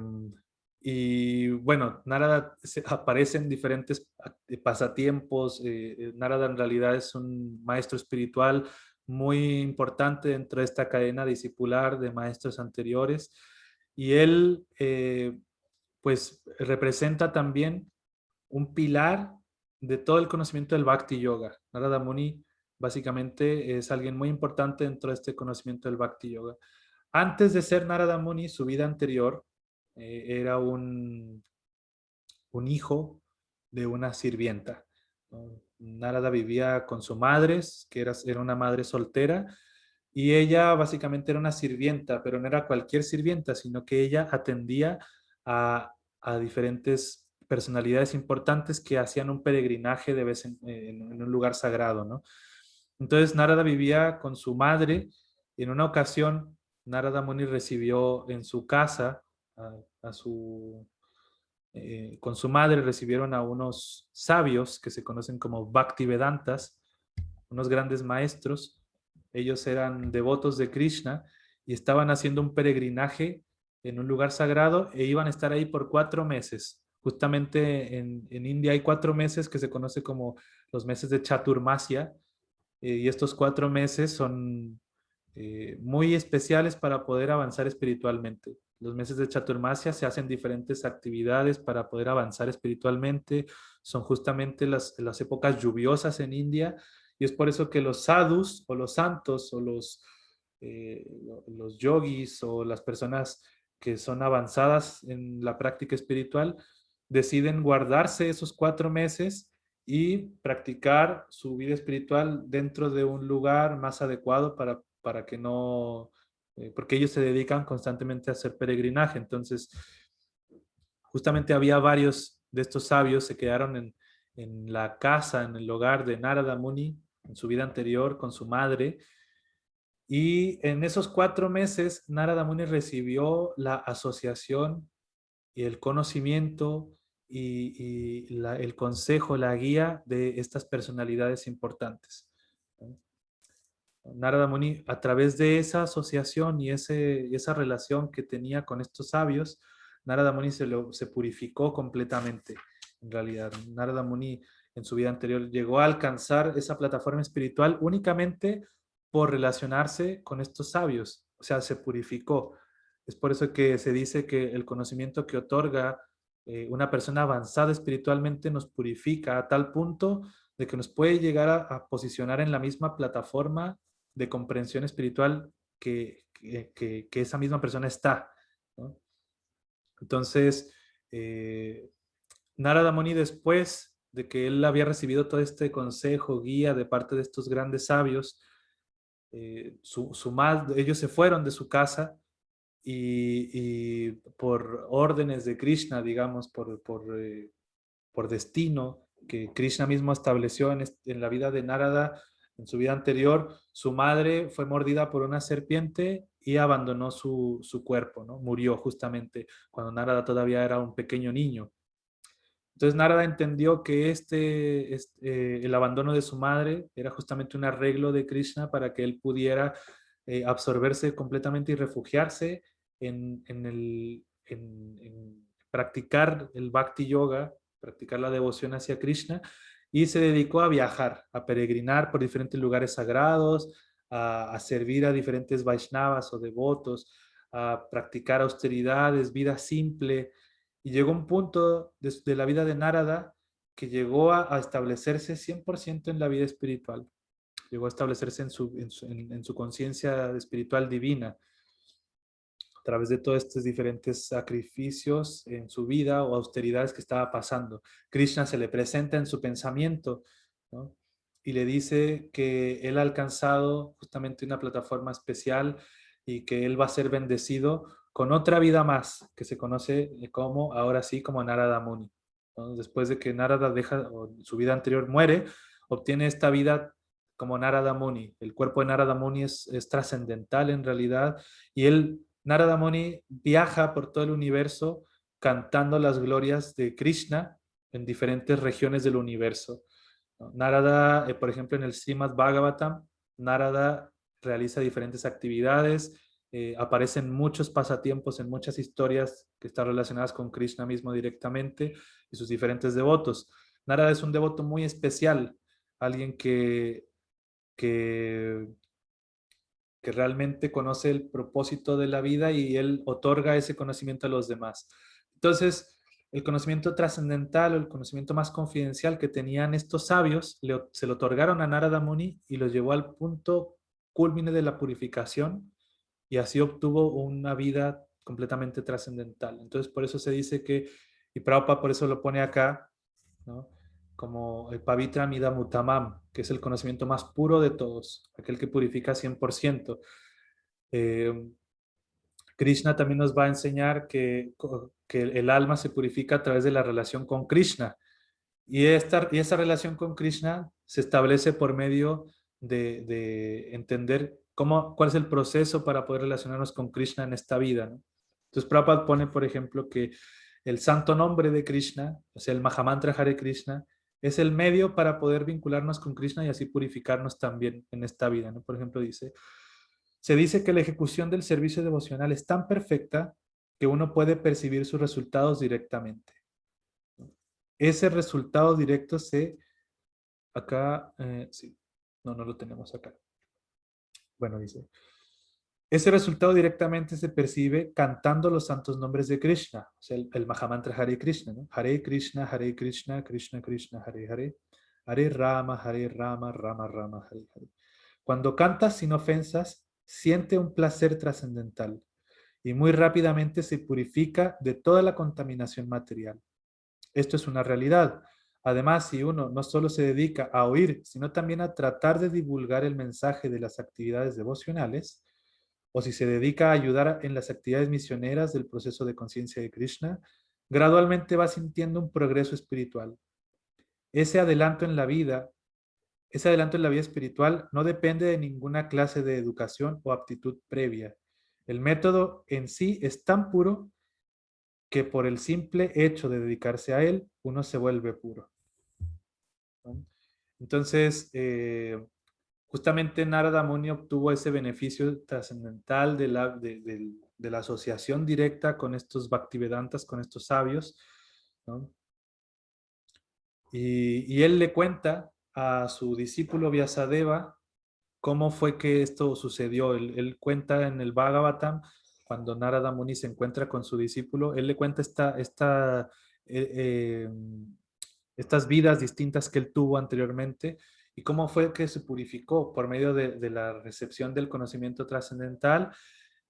A: y bueno, Narada aparece en diferentes pasatiempos. Narada en realidad es un maestro espiritual muy importante dentro de esta cadena discipular de maestros anteriores. Y él, pues, representa también un pilar de todo el conocimiento del Bhakti Yoga. Narada Muni básicamente es alguien muy importante dentro de este conocimiento del Bhakti Yoga. Antes de ser Narada Muni, su vida anterior era un hijo de una sirvienta, ¿no? Narada vivía con su madre, que era una madre soltera, y ella básicamente era una sirvienta, pero no era cualquier sirvienta, sino que ella atendía a diferentes personalidades importantes que hacían un peregrinaje de vez en un lugar sagrado, ¿no? Entonces Narada vivía con su madre, y en una ocasión Narada Muni recibió en su casa a, a su con su madre recibieron a unos sabios que se conocen como Bhaktivedantas, unos grandes maestros. Ellos eran devotos de Krishna y estaban haciendo un peregrinaje en un lugar sagrado e iban a estar ahí por 4 meses. Justamente en India hay 4 meses que se conoce como los meses de Chaturmasya, y estos 4 meses son muy especiales para poder avanzar espiritualmente. Los meses de Chaturmasya se hacen diferentes actividades para poder avanzar espiritualmente. Son justamente las épocas lluviosas en India, y es por eso que los sadhus o los santos o los yogis o las personas que son avanzadas en la práctica espiritual deciden guardarse esos 4 meses y practicar su vida espiritual dentro de un lugar más adecuado para que no, porque ellos se dedican constantemente a hacer peregrinaje. Entonces, justamente había varios de estos sabios, se quedaron en la casa, en el hogar de Narada Muni, en su vida anterior con su madre, y en esos 4 meses Narada Muni recibió la asociación y el conocimiento y el consejo, la guía de estas personalidades importantes, ¿no? Narada Muni, a través de esa asociación y esa relación que tenía con estos sabios, Narada Muni se purificó completamente. En realidad, Narada Muni en su vida anterior llegó a alcanzar esa plataforma espiritual únicamente por relacionarse con estos sabios, o sea, se purificó. Es por eso que se dice que el conocimiento que otorga una persona avanzada espiritualmente nos purifica a tal punto de que nos puede llegar a posicionar en la misma plataforma de comprensión espiritual que esa misma persona está, ¿no? Entonces, eh, Narada Muni, después de que él había recibido todo este consejo, guía de parte de estos grandes sabios, ellos se fueron de su casa y por órdenes de Krishna, digamos, por destino que Krishna mismo estableció en la vida de Narada, en su vida anterior, su madre fue mordida por una serpiente y abandonó su cuerpo, ¿no? Murió justamente cuando Narada todavía era un pequeño niño. Entonces Narada entendió que el abandono de su madre era justamente un arreglo de Krishna para que él pudiera absorberse completamente y refugiarse en practicar el Bhakti Yoga, practicar la devoción hacia Krishna, y se dedicó a viajar, a peregrinar por diferentes lugares sagrados, a servir a diferentes Vaishnavas o devotos, a practicar austeridades, vida simple, y llegó un punto de la vida de Narada que llegó a establecerse 100% en la vida espiritual. Llegó a establecerse en su conciencia espiritual divina a través de todos estos diferentes sacrificios en su vida o austeridades que estaba pasando. Krishna se le presenta en su pensamiento, ¿no? Y le dice que él ha alcanzado justamente una plataforma especial y que él va a ser bendecido con otra vida más, que se conoce como, ahora sí, como Narada Muni. ¿no? Después de que Narada deja, o su vida anterior muere, obtiene esta vida como Narada Muni. El cuerpo de Narada Muni es trascendental en realidad, y Narada Muni viaja por todo el universo cantando las glorias de Krishna en diferentes regiones del universo. ¿No? Narada, por ejemplo, en el Srimad Bhagavatam, Narada realiza diferentes actividades, aparecen muchos pasatiempos en muchas historias que están relacionadas con Krishna mismo directamente y sus diferentes devotos. Narada es un devoto muy especial, alguien que, que realmente conoce el propósito de la vida y él otorga ese conocimiento a los demás. Entonces, el conocimiento trascendental o el conocimiento más confidencial que tenían estos sabios se lo otorgaron a Narada Muni y los llevó al punto culmine de la purificación y así obtuvo una vida completamente trascendental. Entonces, por eso se dice que, y Prabhupada por eso lo pone acá, ¿no? Como el Pavitra Midam, que es el conocimiento más puro de todos, aquel que purifica 100%. Eh, Krishna también nos va a enseñar que el alma se purifica a través de la relación con Krishna. Y esa relación con Krishna se establece por medio de entender cuál es el proceso para poder relacionarnos con Krishna en esta vida, ¿no? Entonces, Prabhupada pone, por ejemplo, que el santo nombre de Krishna, o sea, el Mahamantra Hare Krishna, es el medio para poder vincularnos con Krishna y así purificarnos también en esta vida, ¿no? Por ejemplo, se dice que la ejecución del servicio devocional es tan perfecta que uno puede percibir sus resultados directamente. Ese resultado directo acá, sí, no lo tenemos acá. Bueno, dice, ese resultado directamente se percibe cantando los santos nombres de Krishna, o sea, el Mahamantra Hare Krishna, ¿no? Hare Krishna, Krishna Krishna, Hare Hare, Hare Rama, Rama Rama, Hare Hare. Cuando cantas sin ofensas, siente un placer trascendental y muy rápidamente se purifica de toda la contaminación material. Esto es una realidad. Además, si uno no solo se dedica a oír, sino también a tratar de divulgar el mensaje de las actividades devocionales, o si se dedica a ayudar en las actividades misioneras del proceso de conciencia de Krishna, gradualmente va sintiendo un progreso espiritual. Ese adelanto en la vida, ese adelanto en la vida espiritual no depende de ninguna clase de educación o aptitud previa. El método en sí es tan puro que por el simple hecho de dedicarse a él, uno se vuelve puro, ¿no? Entonces, justamente Narada Muni obtuvo ese beneficio trascendental de la asociación directa con estos Bhaktivedantas, con estos sabios, ¿no? Y él le cuenta a su discípulo Vyasadeva cómo fue que esto sucedió. Él cuenta en el Bhagavatam, cuando Narada Muni se encuentra con su discípulo, él le cuenta eh, eh, estas vidas distintas que él tuvo anteriormente y cómo fue que se purificó por medio de la recepción del conocimiento trascendental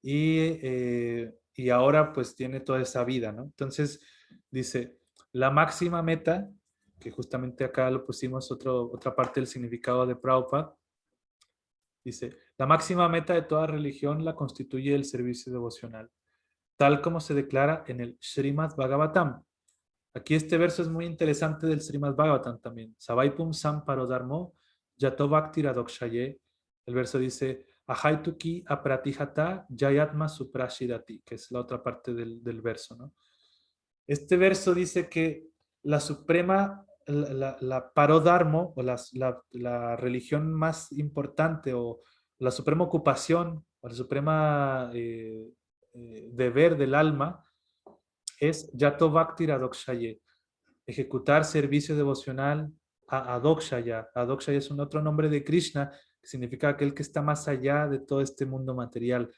A: y ahora pues tiene toda esa vida, ¿no? Entonces dice, la máxima meta, que justamente acá lo pusimos otra parte del significado de Prabhupada, dice, la máxima meta de toda religión la constituye el servicio devocional, tal como se declara en el Srimad Bhagavatam. Aquí este verso es muy interesante del Srimad Bhagavatam también. Savaipum Samparodharmo Yato Bhakti Radokshaye. El verso dice, Ahaituki Apratihata Jayatma Suprashidati, que es la otra parte del verso, ¿no? Este verso dice que la suprema, la parodharmo, o la religión más importante, o la suprema ocupación, o la suprema deber del alma, es Yato Bhakti Radokshaye, ejecutar servicio devocional a Adokshaya. Adokshaya es un otro nombre de Krishna, que significa aquel que está más allá de todo este mundo material,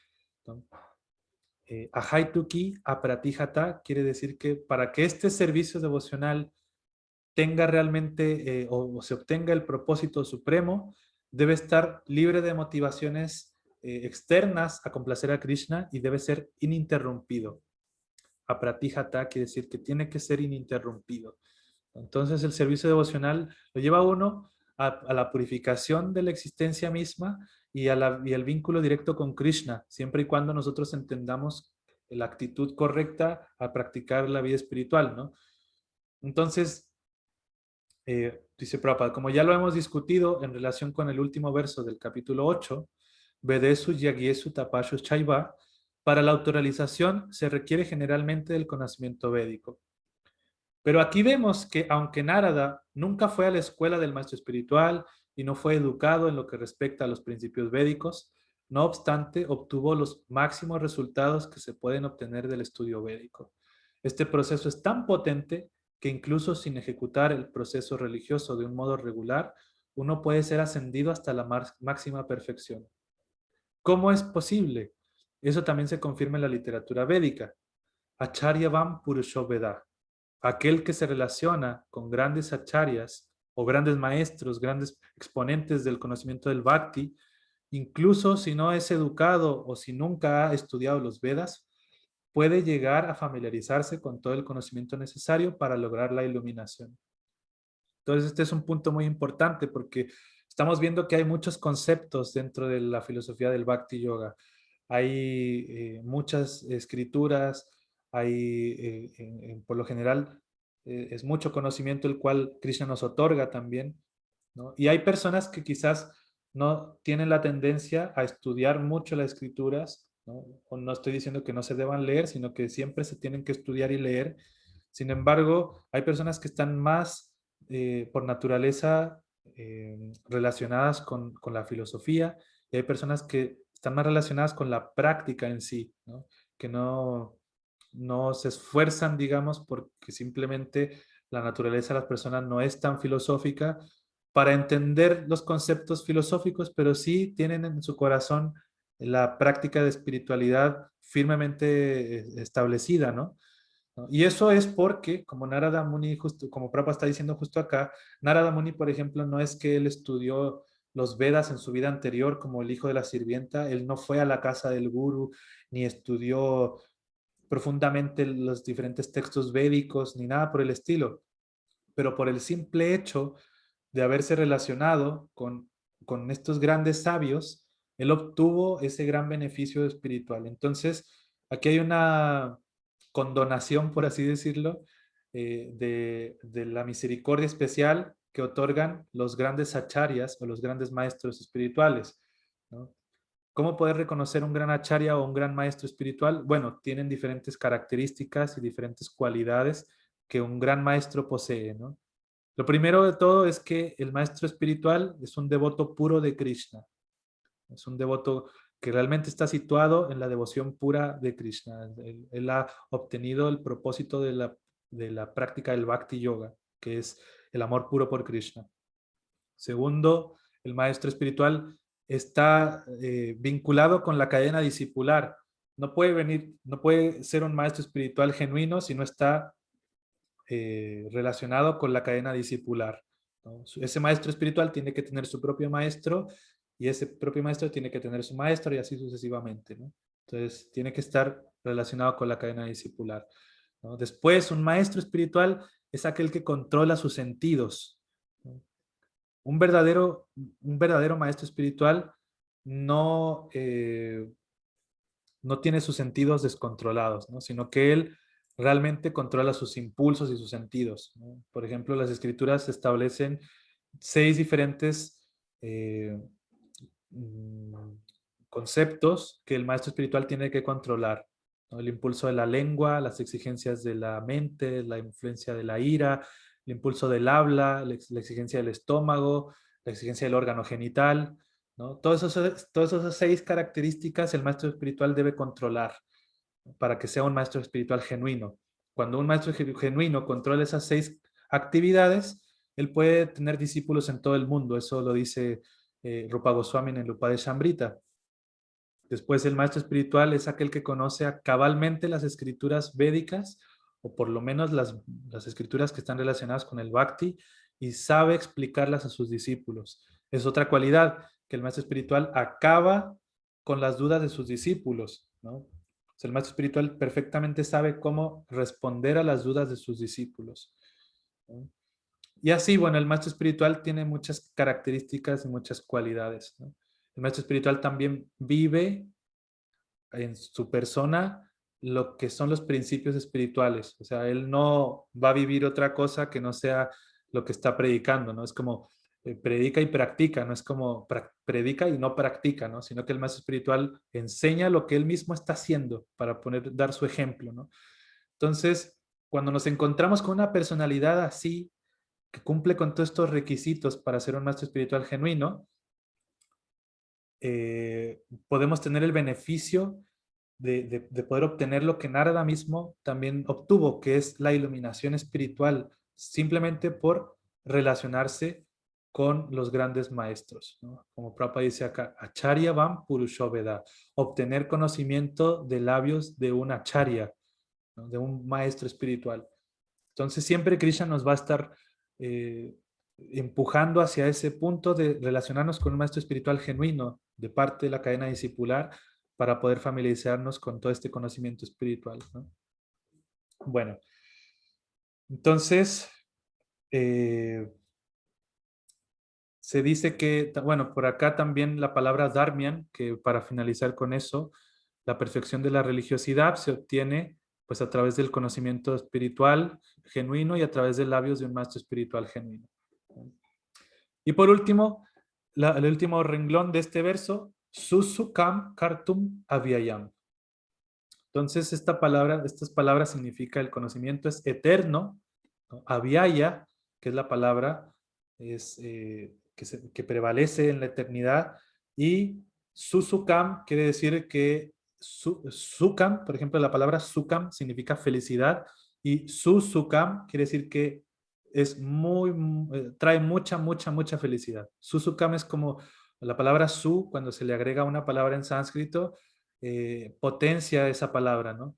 A: ¿no? Ahaituki apratijata quiere decir que para que este servicio devocional tenga realmente o se obtenga el propósito supremo, debe estar libre de motivaciones externas a complacer a Krishna y debe ser ininterrumpido. Apratijata quiere decir que tiene que ser ininterrumpido. Entonces el servicio devocional lo lleva a uno a la purificación de la existencia misma y al vínculo directo con Krishna, siempre y cuando nosotros entendamos la actitud correcta a practicar la vida espiritual, ¿no? Entonces, dice Prabhupada, como ya lo hemos discutido en relación con el último verso del capítulo 8, Vedesu Yagyesu Tapashu Chaiva, para la autorrealización se requiere generalmente del conocimiento védico. Pero aquí vemos que aunque Narada nunca fue a la escuela del maestro espiritual y no fue educado en lo que respecta a los principios védicos, no obstante obtuvo los máximos resultados que se pueden obtener del estudio védico. Este proceso es tan potente que incluso sin ejecutar el proceso religioso de un modo regular, uno puede ser ascendido hasta la máxima perfección. ¿Cómo es posible? Eso también se confirma en la literatura védica. Acharyavam Purusho Veda. Aquel que se relaciona con grandes acharyas o grandes maestros, grandes exponentes del conocimiento del Bhakti, incluso si no es educado o si nunca ha estudiado los Vedas, puede llegar a familiarizarse con todo el conocimiento necesario para lograr la iluminación. Entonces, este es un punto muy importante porque estamos viendo que hay muchos conceptos dentro de la filosofía del Bhakti Yoga. Hay muchas escrituras, hay, por lo general, es mucho conocimiento el cual Krishna nos otorga también, ¿no? Y hay personas que quizás no tienen la tendencia a estudiar mucho las escrituras, ¿no? O no estoy diciendo que no se deban leer, sino que siempre se tienen que estudiar y leer. Sin embargo, hay personas que están más por naturaleza relacionadas con la filosofía y hay personas que están más relacionadas con la práctica en sí, ¿no? Que no se esfuerzan, digamos, porque simplemente la naturaleza de las personas no es tan filosófica para entender los conceptos filosóficos, pero sí tienen en su corazón la práctica de espiritualidad firmemente establecida, ¿no? ¿No? Y eso es porque, como Narada Muni, justo, como Prabhupada está diciendo justo acá, Narada Muni, por ejemplo, no es que él estudió los Vedas en su vida anterior como el hijo de la sirvienta, él no fue a la casa del guru, ni estudió profundamente los diferentes textos védicos, ni nada por el estilo, pero por el simple hecho de haberse relacionado con estos grandes sabios, él obtuvo ese gran beneficio espiritual. Entonces, aquí hay una condonación, por así decirlo, de la misericordia especial que otorgan los grandes acharyas o los grandes maestros espirituales, ¿no? ¿Cómo poder reconocer un gran acharya o un gran maestro espiritual? Bueno, tienen diferentes características y diferentes cualidades que un gran maestro posee, ¿no? Lo primero de todo es que el maestro espiritual es un devoto puro de Krishna. Es un devoto que realmente está situado en la devoción pura de Krishna. Él ha obtenido el propósito de la práctica del Bhakti Yoga, que es el amor puro por Krishna. Segundo, el maestro espiritual está vinculado con la cadena discipular. No puede ser un maestro espiritual genuino si no está relacionado con la cadena discipular, ¿no? Ese maestro espiritual tiene que tener su propio maestro y ese propio maestro tiene que tener su maestro y así sucesivamente, ¿no? Entonces, tiene que estar relacionado con la cadena discipular, ¿no? Después, un maestro espiritual es aquel que controla sus sentidos, ¿no? Un verdadero maestro espiritual no, no tiene sus sentidos descontrolados, ¿no? Sino que él realmente controla sus impulsos y sus sentidos, ¿no? Por ejemplo, las escrituras establecen 6 diferentes eh, mm, conceptos que el maestro espiritual tiene que controlar, ¿no? El impulso de la lengua, las exigencias de la mente, la influencia de la ira, el impulso del habla, la exigencia del estómago, la exigencia del órgano genital, ¿no? Todas esas 6 características el maestro espiritual debe controlar para que sea un maestro espiritual genuino. Cuando un maestro genuino controla esas 6 actividades, él puede tener discípulos en todo el mundo. Eso lo dice Rupa Goswami en el Upadeshamrita. Después, el maestro espiritual es aquel que conoce cabalmente las escrituras védicas, o por lo menos las escrituras que están relacionadas con el Bhakti, y sabe explicarlas a sus discípulos. Es otra cualidad, que el maestro espiritual acaba con las dudas de sus discípulos, ¿no? O sea, el maestro espiritual perfectamente sabe cómo responder a las dudas de sus discípulos, ¿no? Y así, bueno, el maestro espiritual tiene muchas características y muchas cualidades, ¿no? El maestro espiritual también vive en su persona lo que son los principios espirituales. O sea, él no va a vivir otra cosa que no sea lo que está predicando, ¿no? Es como predica y practica, no es como predica y no practica, ¿no? Sino que el maestro espiritual enseña lo que él mismo está haciendo para dar su ejemplo, ¿no? Entonces, cuando nos encontramos con una personalidad así, que cumple con todos estos requisitos para ser un maestro espiritual genuino, podemos tener el beneficio de poder obtener lo que Narada mismo también obtuvo, que es la iluminación espiritual, simplemente por relacionarse con los grandes maestros, ¿no? Como Prabhupada dice acá, Acharya Vam Purushoveda, obtener conocimiento de labios de un acharya, ¿no? De un maestro espiritual. Entonces siempre Krishna nos va a estar eh, empujando hacia ese punto de relacionarnos con un maestro espiritual genuino de parte de la cadena discipular para poder familiarizarnos con todo este conocimiento espiritual, ¿no? Bueno, entonces se dice que, bueno, por acá también la palabra dharmian, que para finalizar con eso, la perfección de la religiosidad se obtiene pues a través del conocimiento espiritual genuino y a través de labios de un maestro espiritual genuino. Y por último, el último renglón de este verso, susukam kartum avyayam. Entonces, estas palabras significa el conocimiento es eterno, ¿no? Avyaya, que es la palabra que prevalece en la eternidad, y susukam quiere decir que sukam, por ejemplo, la palabra sukam significa felicidad, y susukam quiere decir que trae mucha felicidad. Susukam es como la palabra su, cuando se le agrega una palabra en sánscrito, potencia esa palabra, ¿no?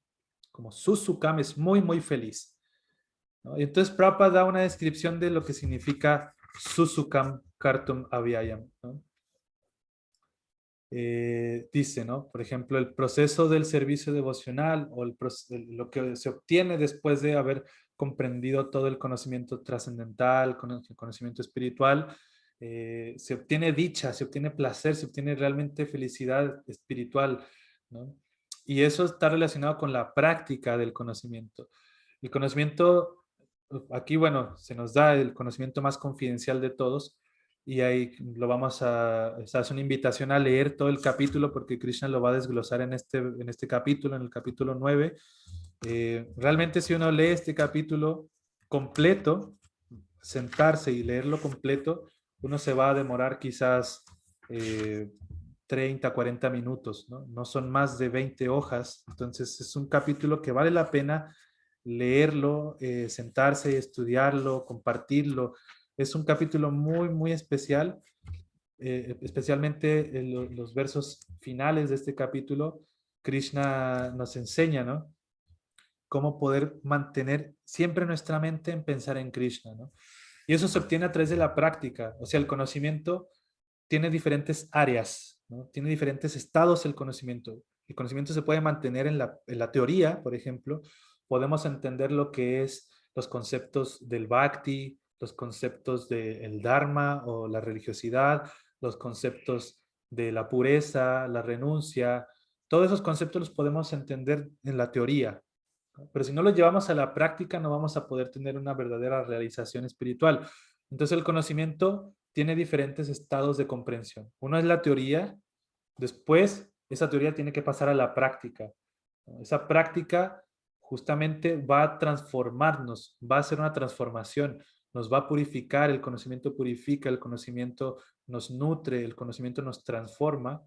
A: Como Susukam es muy feliz, ¿no? Y entonces Prabhupada da una descripción de lo que significa Susukam Kartum Avyayam, ¿no? Dice, ¿no? Por ejemplo, el proceso del servicio devocional o lo que se obtiene después de haber comprendido todo el conocimiento trascendental, el conocimiento espiritual, se obtiene dicha, se obtiene placer, se obtiene realmente felicidad espiritual, ¿no? Y eso está relacionado con la práctica del conocimiento. El conocimiento, aquí, bueno, se nos da el conocimiento más confidencial de todos, y ahí es una invitación a leer todo el capítulo porque Krishna lo va a desglosar en este capítulo, en el capítulo 9. Realmente si uno lee este capítulo completo, sentarse y leerlo completo, uno se va a demorar quizás 30, 40 minutos, ¿no? No son más de 20 hojas, entonces es un capítulo que vale la pena leerlo, sentarse y estudiarlo, compartirlo. Es un capítulo muy especial, especialmente en los versos finales de este capítulo. Krishna nos enseña, ¿no? Cómo poder mantener siempre nuestra mente en pensar en Krishna, ¿no? Y eso se obtiene a través de la práctica. O sea, el conocimiento tiene diferentes áreas, ¿no? Tiene diferentes estados el conocimiento. El conocimiento se puede mantener en la teoría, por ejemplo. Podemos entender lo que es los conceptos del bhakti, los conceptos del dharma o la religiosidad, los conceptos de la pureza, la renuncia. Todos esos conceptos los podemos entender en la teoría, ¿no? Pero si no los llevamos a la práctica, no vamos a poder tener una verdadera realización espiritual. Entonces el conocimiento tiene diferentes estados de comprensión. Uno es la teoría, después esa teoría tiene que pasar a la práctica, ¿no? Esa práctica justamente va a transformarnos, va a ser una transformación, nos va a purificar, el conocimiento purifica, el conocimiento nos nutre, el conocimiento nos transforma,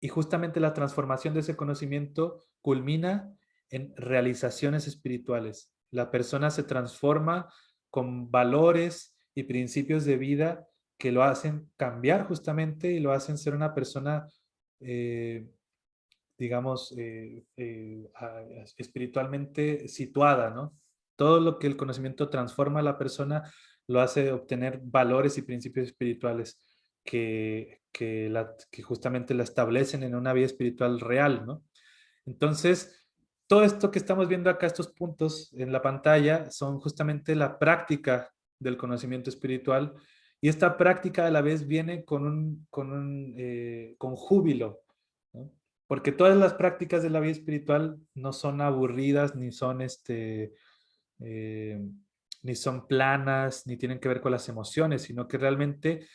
A: y justamente la transformación de ese conocimiento culmina en realizaciones espirituales. La persona se transforma con valores y principios de vida que lo hacen cambiar justamente y lo hacen ser una persona, eh, digamos, espiritualmente situada, ¿no? Todo lo que el conocimiento transforma a la persona lo hace obtener valores y principios espirituales que justamente la establecen en una vida espiritual real, ¿no? Entonces, todo esto que estamos viendo acá, estos puntos en la pantalla, son justamente la práctica del conocimiento espiritual, y esta práctica a la vez viene con júbilo, ¿no? Porque todas las prácticas de la vida espiritual no son aburridas, eh, ni son planas, ni tienen que ver con las emociones, sino que realmente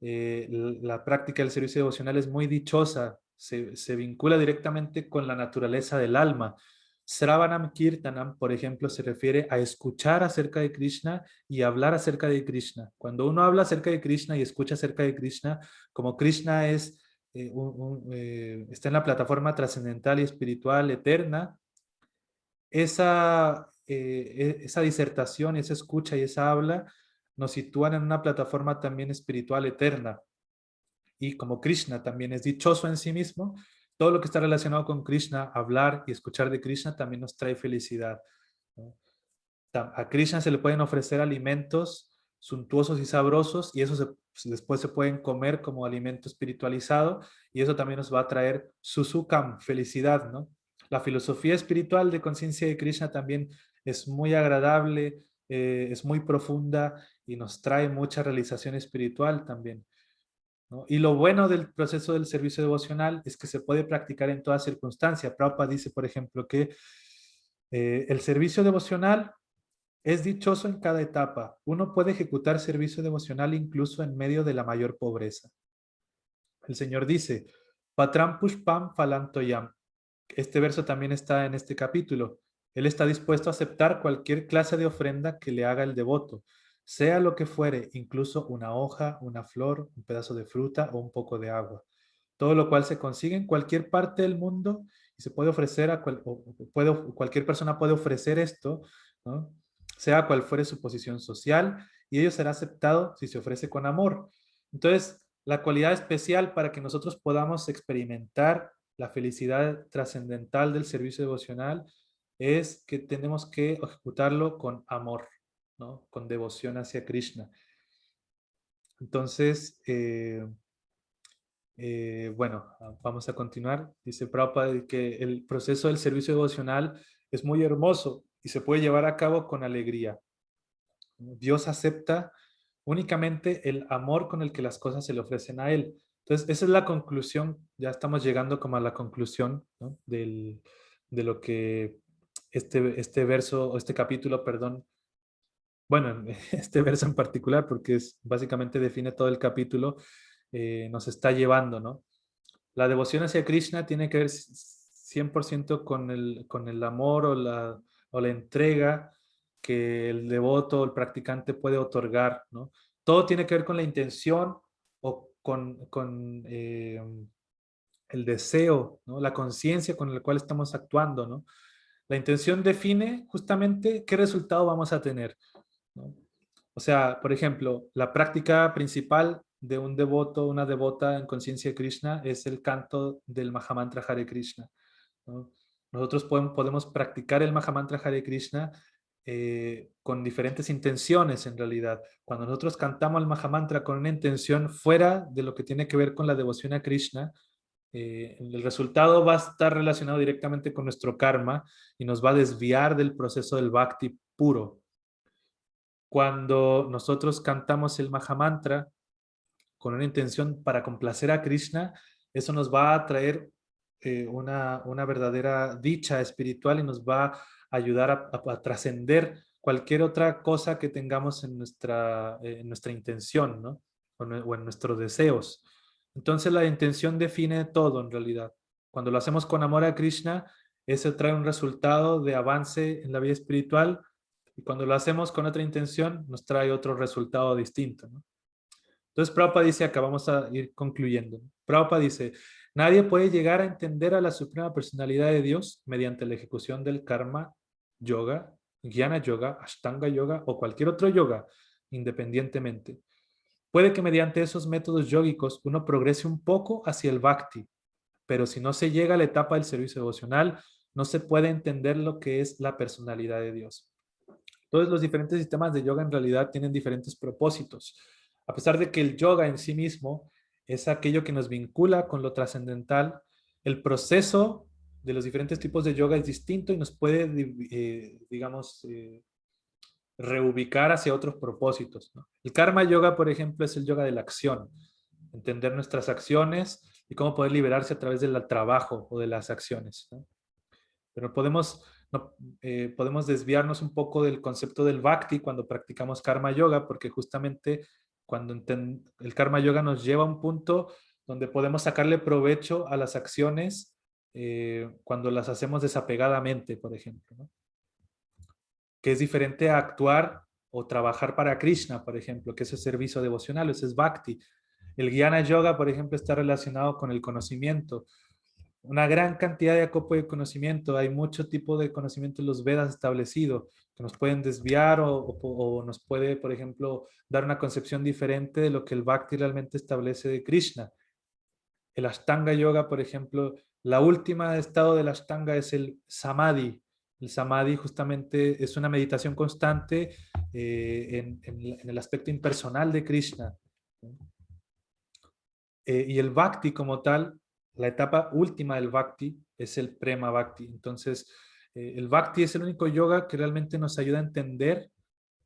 A: la práctica del servicio devocional es muy dichosa, se vincula directamente con la naturaleza del alma. Sravanam Kirtanam, por ejemplo, se refiere a escuchar acerca de Krishna y hablar acerca de Krishna. Cuando uno habla acerca de Krishna y escucha acerca de Krishna, como Krishna es, está en la plataforma trascendental y espiritual eterna, esa disertación, esa escucha y esa habla nos sitúan en una plataforma también espiritual eterna. Y como Krishna también es dichoso en sí mismo, todo lo que está relacionado con Krishna, hablar y escuchar de Krishna también nos trae felicidad, ¿no? A Krishna se le pueden ofrecer alimentos suntuosos y sabrosos y eso después se pueden comer como alimento espiritualizado y eso también nos va a traer susukam, felicidad, ¿no? La filosofía espiritual de conciencia de Krishna también es muy agradable, es muy profunda y nos trae mucha realización espiritual también, ¿no? Y lo bueno del proceso del servicio devocional es que se puede practicar en toda circunstancia. Prabhupada dice, por ejemplo, que el servicio devocional es dichoso en cada etapa. Uno puede ejecutar servicio devocional incluso en medio de la mayor pobreza. El Señor dice, Patram Pushpam Falantoyam. Este verso también está en este capítulo. Él está dispuesto a aceptar cualquier clase de ofrenda que le haga el devoto, sea lo que fuere, incluso una hoja, una flor, un pedazo de fruta o un poco de agua. Todo lo cual se consigue en cualquier parte del mundo y se puede ofrecer cualquier persona puede ofrecer esto, ¿no? Sea cual fuere su posición social, y ello será aceptado si se ofrece con amor. Entonces, la cualidad especial para que nosotros podamos experimentar la felicidad trascendental del servicio devocional es que tenemos que ejecutarlo con amor, ¿no? Con devoción hacia Krishna. Entonces, bueno, vamos a continuar. Dice Prabhupada que el proceso del servicio devocional es muy hermoso y se puede llevar a cabo con alegría. Dios acepta únicamente el amor con el que las cosas se le ofrecen a Él. Entonces, esa es la conclusión. Ya estamos llegando como a la conclusión, ¿no? De lo que este verso, o este capítulo, perdón, bueno, este verso en particular, porque básicamente define todo el capítulo, nos está llevando, ¿no? La devoción hacia Krishna tiene que ver 100% con el amor o la entrega que el devoto o el practicante puede otorgar, ¿no? Todo tiene que ver con la intención o con el deseo, ¿no? La conciencia con la cual estamos actuando, ¿no? La intención define justamente qué resultado vamos a tener, ¿no? O sea, por ejemplo, la práctica principal de un devoto, una devota en conciencia de Krishna es el canto del Mahamantra Hare Krishna, ¿no? Nosotros podemos practicar el Mahamantra Hare Krishna con diferentes intenciones en realidad. Cuando nosotros cantamos el Mahamantra con una intención fuera de lo que tiene que ver con la devoción a Krishna, el resultado va a estar relacionado directamente con nuestro karma y nos va a desviar del proceso del bhakti puro. Cuando nosotros cantamos el Mahamantra con una intención para complacer a Krishna, eso nos va a traer una verdadera dicha espiritual y nos va a ayudar a trascender cualquier otra cosa que tengamos en nuestra intención, ¿no? O en nuestros deseos. Entonces la intención define todo en realidad. Cuando lo hacemos con amor a Krishna, eso trae un resultado de avance en la vida espiritual y cuando lo hacemos con otra intención, nos trae otro resultado distinto, ¿no? Entonces, Prabhupada dice, acá vamos a ir concluyendo. Prabhupada dice, nadie puede llegar a entender a la Suprema Personalidad de Dios mediante la ejecución del karma yoga, jnana yoga, ashtanga yoga o cualquier otro yoga, independientemente. Puede que mediante esos métodos yógicos uno progrese un poco hacia el bhakti, pero si no se llega a la etapa del servicio devocional, no se puede entender lo que es la personalidad de Dios. Todos los diferentes sistemas de yoga en realidad tienen diferentes propósitos. A pesar de que el yoga en sí mismo es aquello que nos vincula con lo trascendental, el proceso de los diferentes tipos de yoga es distinto y nos puede, digamos, reubicar hacia otros propósitos, ¿no? El karma yoga, por ejemplo, es el yoga de la acción. Entender nuestras acciones y cómo poder liberarse a través del trabajo o de las acciones, ¿no? Pero podemos desviarnos un poco del concepto del bhakti cuando practicamos karma yoga, porque justamente el karma yoga nos lleva a un punto donde podemos sacarle provecho a las acciones cuando las hacemos desapegadamente, por ejemplo, ¿no? Que es diferente a actuar o trabajar para Krishna, por ejemplo, que ese es servicio devocional, ese es bhakti. El Jnana Yoga, por ejemplo, está relacionado con el conocimiento. Una gran cantidad de acopio de conocimiento. Hay mucho tipo de conocimiento en los Vedas establecido que nos pueden desviar o nos puede, por ejemplo, dar una concepción diferente de lo que el Bhakti realmente establece de Krishna. El Ashtanga Yoga, por ejemplo, la última estado del Ashtanga es el Samadhi. El Samadhi justamente es una meditación constante en el aspecto impersonal de Krishna. Y el Bhakti como tal, la etapa última del Bhakti es el Prema Bhakti. Entonces, el Bhakti es el único yoga que realmente nos ayuda a entender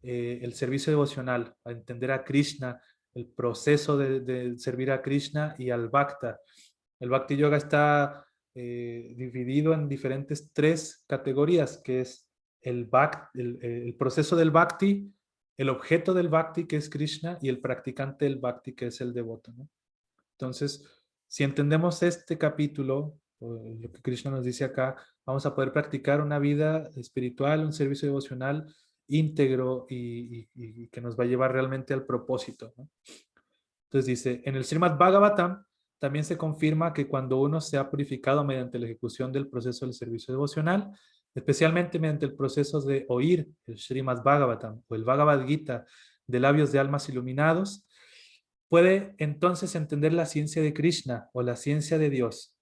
A: el servicio devocional, a entender a Krishna, el proceso de servir a Krishna y al Bhakta. El Bhakti Yoga está dividido en diferentes tres categorías, que es el proceso del Bhakti, el objeto del Bhakti, que es Krishna, y el practicante del Bhakti, que es el devoto, ¿no? Entonces, si entendemos este capítulo, o lo que Krishna nos dice acá, vamos a poder practicar una vida espiritual, un servicio devocional íntegro y que nos va a llevar realmente al propósito, ¿no? Entonces dice, en el Srimad Bhagavatam también se confirma que cuando uno se ha purificado mediante la ejecución del proceso del servicio devocional, especialmente mediante el proceso de oír el Srimad Bhagavatam o el Bhagavad Gita de labios de almas iluminados, puede entonces entender la ciencia de Krishna o la ciencia de Dios.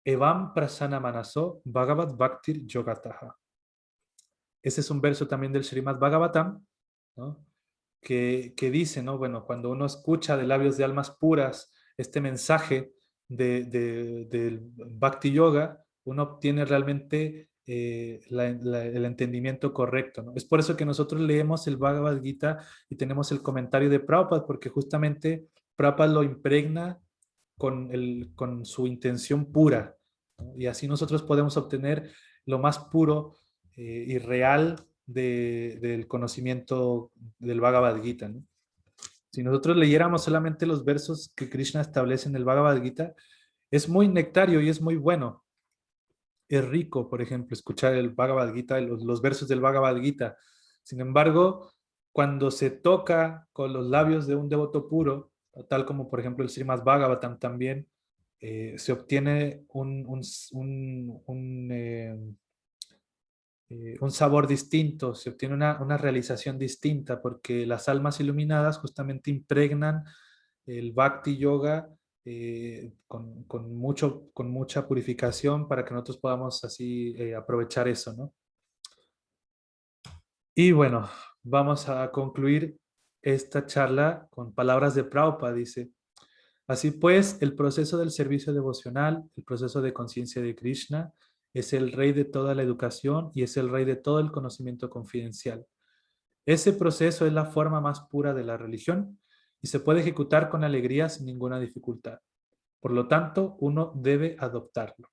A: Evam prasana manaso Bhagavad Bhaktir Yogataha. Ese es un verso también del Srimad Bhagavatam, ¿no? Que dice, ¿no? Bueno, cuando uno escucha de labios de almas puras este mensaje del Bhakti Yoga, uno obtiene realmente el entendimiento correcto, ¿no? Es por eso que nosotros leemos el Bhagavad Gita y tenemos el comentario de Prabhupada, porque justamente Prabhupada lo impregna con su intención pura, ¿no? Y así nosotros podemos obtener lo más puro y real del conocimiento del Bhagavad Gita, ¿no? Si nosotros leyéramos solamente los versos que Krishna establece en el Bhagavad Gita, es muy nectario y es muy bueno. Es rico, por ejemplo, escuchar el Bhagavad Gita, los versos del Bhagavad Gita. Sin embargo, cuando se toca con los labios de un devoto puro, tal como por ejemplo el Srimad Bhagavatam también, se obtiene un sabor distinto, se obtiene una realización distinta, porque las almas iluminadas justamente impregnan el Bhakti Yoga con mucha purificación para que nosotros podamos así aprovechar eso, ¿no? Y bueno, vamos a concluir esta charla con palabras de Prabhupada, dice. Así pues, el proceso del servicio devocional, el proceso de conciencia de Krishna, es el rey de toda la educación y es el rey de todo el conocimiento confidencial. Ese proceso es la forma más pura de la religión y se puede ejecutar con alegría sin ninguna dificultad. Por lo tanto, uno debe adoptarlo.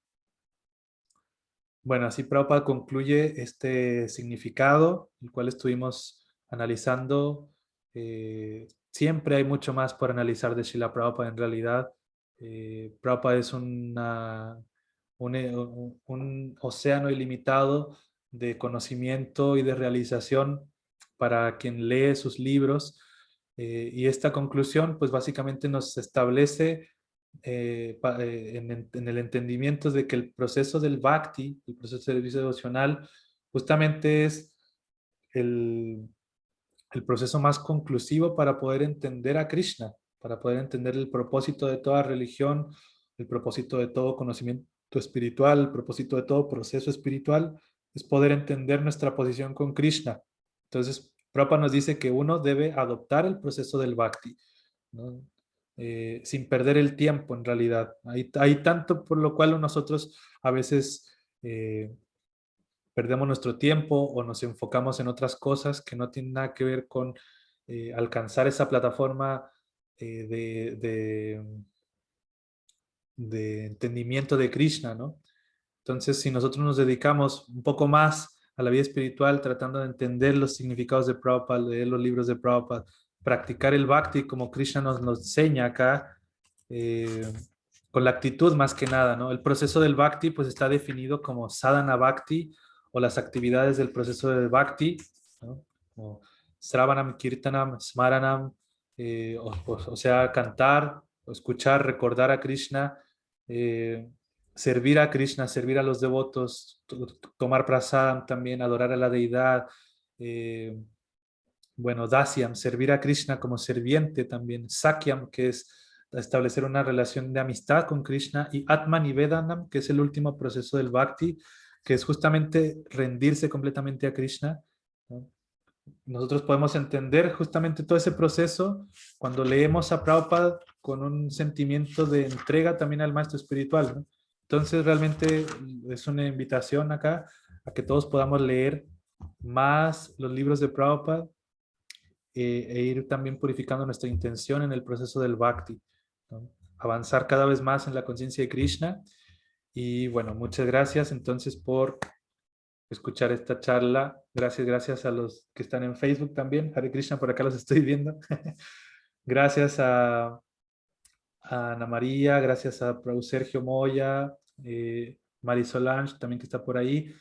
A: Bueno, así Prabhupada concluye este significado, el cual estuvimos analizando. Siempre hay mucho más por analizar de Srila Prabhupada en realidad. Prabhupada es un océano ilimitado de conocimiento y de realización para quien lee sus libros. Y esta conclusión, pues básicamente nos establece en el entendimiento de que el proceso del bhakti, el proceso de servicio devocional, justamente es el, el proceso más conclusivo para poder entender a Krishna, para poder entender el propósito de toda religión, el propósito de todo conocimiento espiritual, el propósito de todo proceso espiritual, es poder entender nuestra posición con Krishna. Entonces, Prabhupada nos dice que uno debe adoptar el proceso del bhakti, ¿no? Sin perder el tiempo en realidad. Hay tanto por lo cual nosotros a veces perdemos nuestro tiempo o nos enfocamos en otras cosas que no tienen nada que ver con alcanzar esa plataforma de de entendimiento de Krishna, ¿no? Entonces, si nosotros nos dedicamos un poco más a la vida espiritual, tratando de entender los significados de Prabhupada, leer los libros de Prabhupada, practicar el bhakti como Krishna nos enseña acá, eh, con la actitud más que nada, ¿no? El proceso del bhakti pues está definido como sadhana bhakti o las actividades del proceso del bhakti, ¿no? Como sravanam, kirtanam, smaranam, o sea, cantar, o escuchar, recordar a Krishna, eh, servir a Krishna, servir a los devotos, tomar prasadam también, adorar a la deidad, eh, bueno, dasyam, servir a Krishna como serviente también, sakyam, que es establecer una relación de amistad con Krishna, y atmanivedanam, que es el último proceso del bhakti, que es justamente rendirse completamente a Krishna, ¿no? Nosotros podemos entender justamente todo ese proceso cuando leemos a Prabhupada con un sentimiento de entrega también al maestro espiritual, ¿no? Entonces realmente es una invitación acá a que todos podamos leer más los libros de Prabhupada, e ir también purificando nuestra intención en el proceso del bhakti, ¿no? Avanzar cada vez más en la conciencia de Krishna. Y bueno, muchas gracias entonces por escuchar esta charla. Gracias a los que están en Facebook también. Hare Krishna, por acá los estoy viendo. Gracias a Ana María, gracias a Prabhu Sergio Moya, Mari Solange también que está por ahí.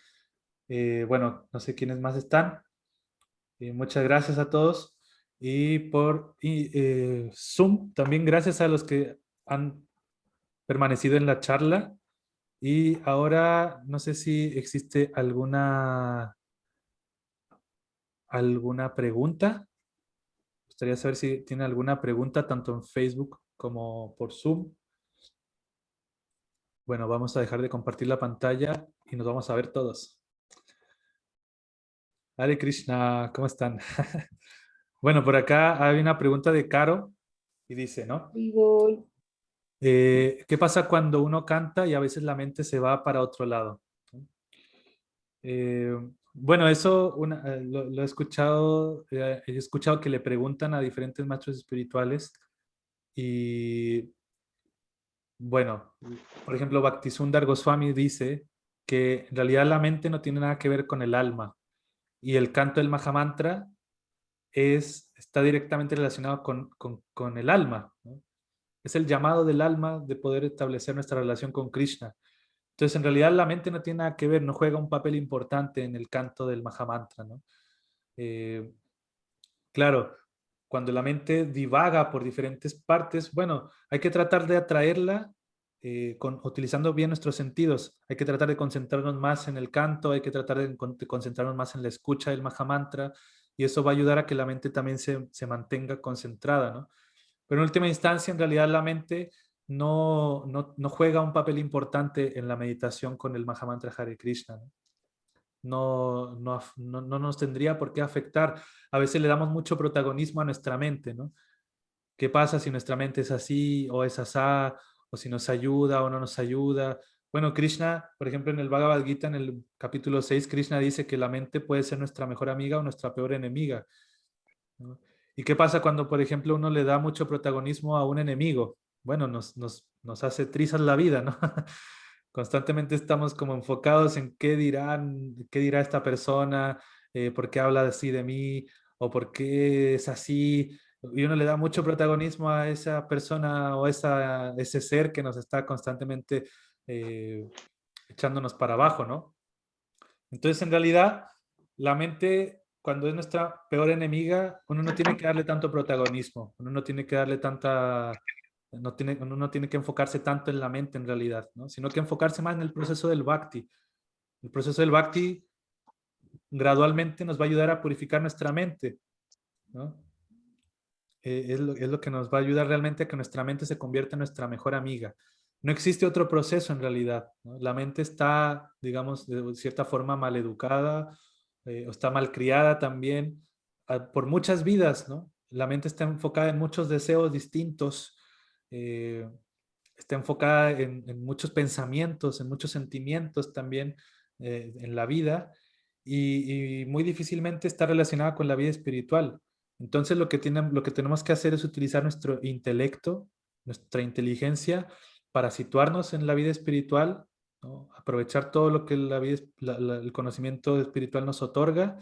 A: Bueno, no sé quiénes más están. Muchas gracias a todos. Y Zoom, también gracias a los que han permanecido en la charla. Y ahora no sé si existe alguna pregunta. Me gustaría saber si tiene alguna pregunta tanto en Facebook como por Zoom. Bueno, vamos a dejar de compartir la pantalla y nos vamos a ver todos. Hare Krishna, ¿cómo están? Bueno, por acá hay una pregunta de Caro y dice, ¿no?
B: Digo,
A: ¿Qué pasa cuando uno canta y a veces la mente se va para otro lado? Eh, bueno, eso lo he escuchado que le preguntan a diferentes maestros espirituales y bueno, por ejemplo, Bhaktisundar Goswami dice que en realidad la mente no tiene nada que ver con el alma y el canto del Mahamantra está directamente relacionado con el alma, ¿no? Es el llamado del alma de poder establecer nuestra relación con Krishna. Entonces, en realidad la mente no tiene nada que ver, no juega un papel importante en el canto del Mahamantra, ¿no? Eh, claro, cuando la mente divaga por diferentes partes, bueno, hay que tratar de atraerla utilizando bien nuestros sentidos. Hay que tratar de concentrarnos más en el canto, hay que tratar de concentrarnos más en la escucha del Mahamantra, y eso va a ayudar a que la mente también se mantenga concentrada, ¿no? Pero en última instancia, en realidad la mente no juega un papel importante en la meditación con el Mahamantra Hare Krishna, ¿no? No nos tendría por qué afectar. A veces le damos mucho protagonismo a nuestra mente, ¿no? ¿Qué pasa si nuestra mente es así o es asá? O si nos ayuda o no nos ayuda. Bueno, Krishna, por ejemplo, en el Bhagavad Gita, en el capítulo 6, Krishna dice que la mente puede ser nuestra mejor amiga o nuestra peor enemiga, ¿no? ¿Y qué pasa cuando, por ejemplo, uno le da mucho protagonismo a un enemigo? Bueno, nos hace trizas la vida, ¿no? Constantemente estamos como enfocados en qué dirá esta persona, por qué habla así de mí, o por qué es así. Y uno le da mucho protagonismo a esa persona o ese ser que nos está constantemente eh, echándonos para abajo, ¿no? Entonces, en realidad, la mente, cuando es nuestra peor enemiga, uno no tiene que darle tanto protagonismo, uno no tiene que darle uno no tiene que enfocarse tanto en la mente en realidad, ¿no? Sino que enfocarse más en el proceso del bhakti. El proceso del bhakti gradualmente nos va a ayudar a purificar nuestra mente, ¿no? Es lo que nos va a ayudar realmente a que nuestra mente se convierta en nuestra mejor amiga. No existe otro proceso en realidad, ¿no? La mente está, digamos, de cierta forma maleducada, o está malcriada también por muchas vidas, ¿no? La mente está enfocada en muchos deseos distintos, eh, está enfocada en muchos pensamientos, en muchos sentimientos también en la vida, y muy difícilmente está relacionada con la vida espiritual. Entonces lo que tenemos que hacer es utilizar nuestro intelecto, nuestra inteligencia, para situarnos en la vida espiritual, ¿no? Aprovechar todo lo que el conocimiento espiritual nos otorga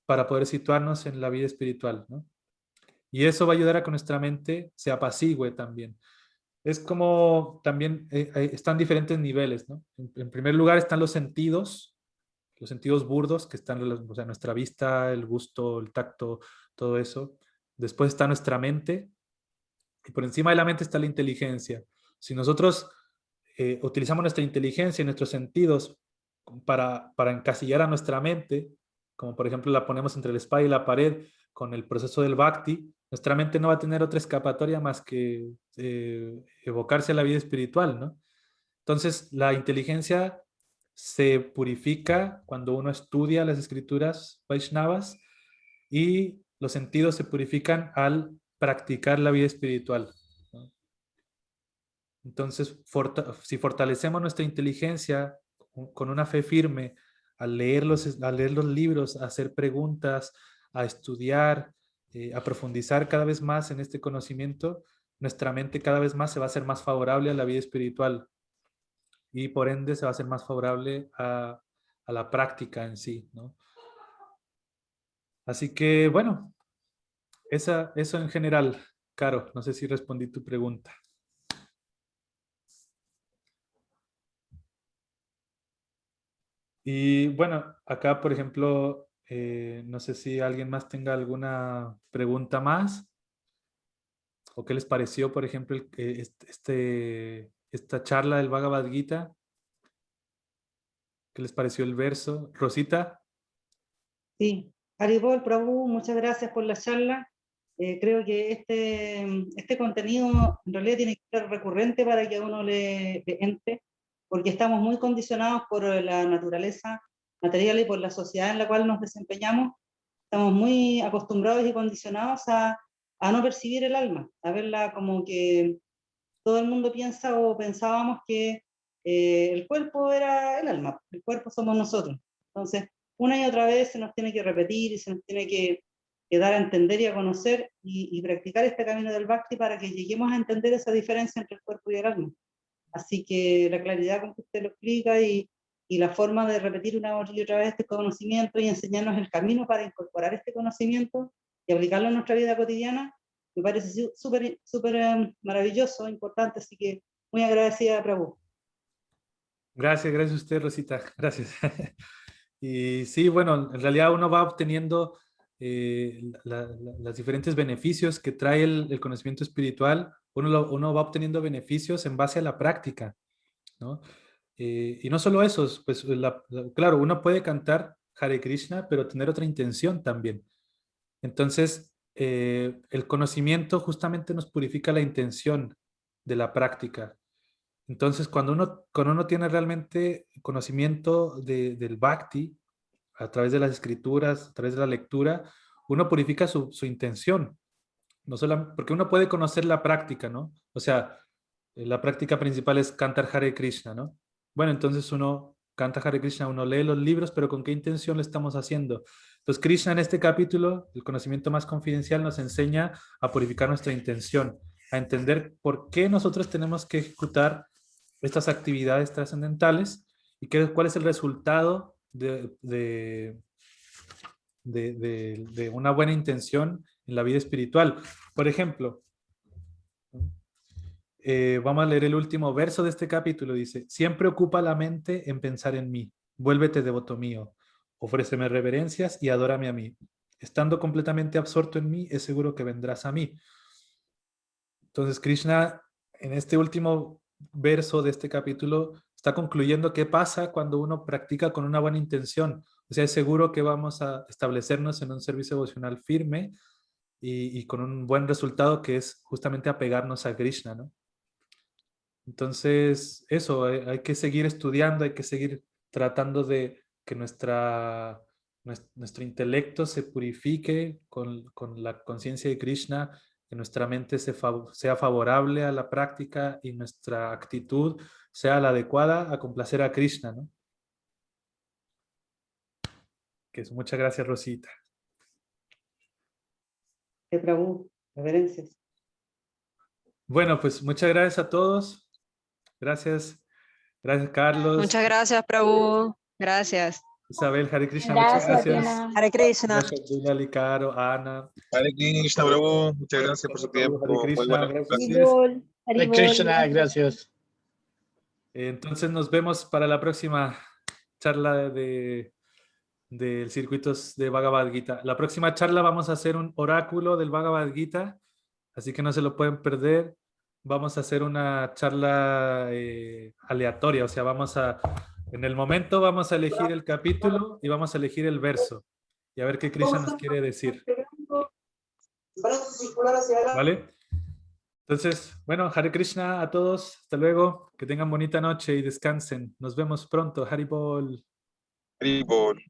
A: para poder situarnos en la vida espiritual, ¿no? Y eso va a ayudar a que nuestra mente se apacigüe también. Es como también están diferentes niveles, ¿no? En primer lugar están los sentidos burdos que están, o sea, nuestra vista, el gusto, el tacto, todo eso. Después está nuestra mente y por encima de la mente está la inteligencia. Si nosotros utilizamos nuestra inteligencia y nuestros sentidos para encasillar a nuestra mente, como por ejemplo la ponemos entre la espada y la pared con el proceso del bhakti, nuestra mente no va a tener otra escapatoria más que evocarse a la vida espiritual, ¿no? Entonces, la inteligencia se purifica cuando uno estudia las escrituras Vaishnavas y los sentidos se purifican al practicar la vida espiritual, ¿no? Entonces, si fortalecemos nuestra inteligencia con una fe firme, al leer los libros, a hacer preguntas, a estudiar, a profundizar cada vez más en este conocimiento, nuestra mente cada vez más se va a hacer más favorable a la vida espiritual y por ende se va a hacer más favorable a la práctica en sí, ¿no? Así que, bueno, eso en general, Caro, no sé si respondí tu pregunta. Y bueno, acá, por ejemplo, no sé si alguien más tenga alguna pregunta más o qué les pareció, por ejemplo, esta charla del Bhagavad Gita, qué les pareció el verso. Rosita,
B: Sí, Haribol, Prabhu, muchas gracias por la charla. Creo que este contenido en realidad tiene que ser recurrente para que a uno le entre, porque estamos muy condicionados por la naturaleza material y por la sociedad en la cual nos desempeñamos. Estamos muy acostumbrados y condicionados a no percibir el alma, a verla como que todo el mundo piensa o pensábamos que el cuerpo era el alma, el cuerpo somos nosotros. Entonces, una y otra vez se nos tiene que repetir y se nos tiene que dar a entender y a conocer y practicar este camino del Bhakti para que lleguemos a entender esa diferencia entre el cuerpo y el alma. Así que la claridad con que usted lo explica y la forma de repetir una y otra vez este conocimiento y enseñarnos el camino para incorporar este conocimiento y aplicarlo en nuestra vida cotidiana, me parece súper maravilloso, importante, así que muy agradecida, Prabhu.
A: gracias a usted, Rosita, gracias. Y sí, bueno, en realidad uno va obteniendo los diferentes beneficios que trae el conocimiento espiritual, uno va obteniendo beneficios en base a la práctica, ¿no? Y no solo eso, pues claro, uno puede cantar Hare Krishna, pero tener otra intención también. Entonces, el conocimiento justamente nos purifica la intención de la práctica. Entonces, cuando uno tiene realmente conocimiento del Bhakti, a través de las escrituras, a través de la lectura, uno purifica su intención. No solo, porque uno puede conocer la práctica, ¿no? O sea, la práctica principal es cantar Hare Krishna, ¿no? Bueno, entonces uno canta Hare Krishna, uno lee los libros, pero ¿con qué intención lo estamos haciendo? Entonces, Krishna en este capítulo, el conocimiento más confidencial, nos enseña a purificar nuestra intención, a entender por qué nosotros tenemos que ejecutar estas actividades trascendentales y cuál es el resultado de una buena intención en la vida espiritual. Por ejemplo, vamos a leer el último verso de este capítulo. Dice, siempre ocupa la mente en pensar en mí. Vuélvete devoto mío. Ofréceme reverencias y adórame a mí. Estando completamente absorto en mí, es seguro que vendrás a mí. Entonces, Krishna, en este último verso de este capítulo, está concluyendo qué pasa cuando uno practica con una buena intención. O sea, es seguro que vamos a establecernos en un servicio devocional firme y con un buen resultado que es justamente apegarnos a Krishna, ¿no? Entonces, eso, hay que seguir estudiando, hay que seguir tratando de que nuestro intelecto se purifique con la conciencia de Krishna, que nuestra mente sea favorable a la práctica y nuestra actitud sea la adecuada a complacer a Krishna, ¿no? Muchas gracias, Rosita.
B: Prabhu, reverencias.
A: Bueno, pues muchas gracias a todos. Gracias. Gracias, Carlos.
C: Muchas gracias, Prabhu. Gracias.
A: Isabel, Hare Krishna, muchas
D: Gracias,
A: gracias.
D: Diana.
C: Hare Krishna.
A: Gracias, Dinali, Caro, Ana.
E: Hare Krishna, Prabhu. Muchas gracias por su tiempo.
A: Hare
E: Muy
A: Krishna,
E: buenas
A: gracias a
E: clases.
A: ustedes.
D: Haribol, Haribol,
F: Krishna, gracias.
A: Entonces nos vemos para la próxima charla del circuitos de Bhagavad Gita. La próxima charla vamos a hacer un oráculo del Bhagavad Gita, así que no se lo pueden perder. Vamos a hacer una charla aleatoria, o sea, en el momento vamos a elegir el capítulo y vamos a elegir el verso y a ver qué Krishna nos quiere decir. ¿Vale? Entonces, bueno, Hare Krishna a todos. Hasta luego. Que tengan bonita noche y descansen. Nos vemos pronto. Haribol.
E: Haribol.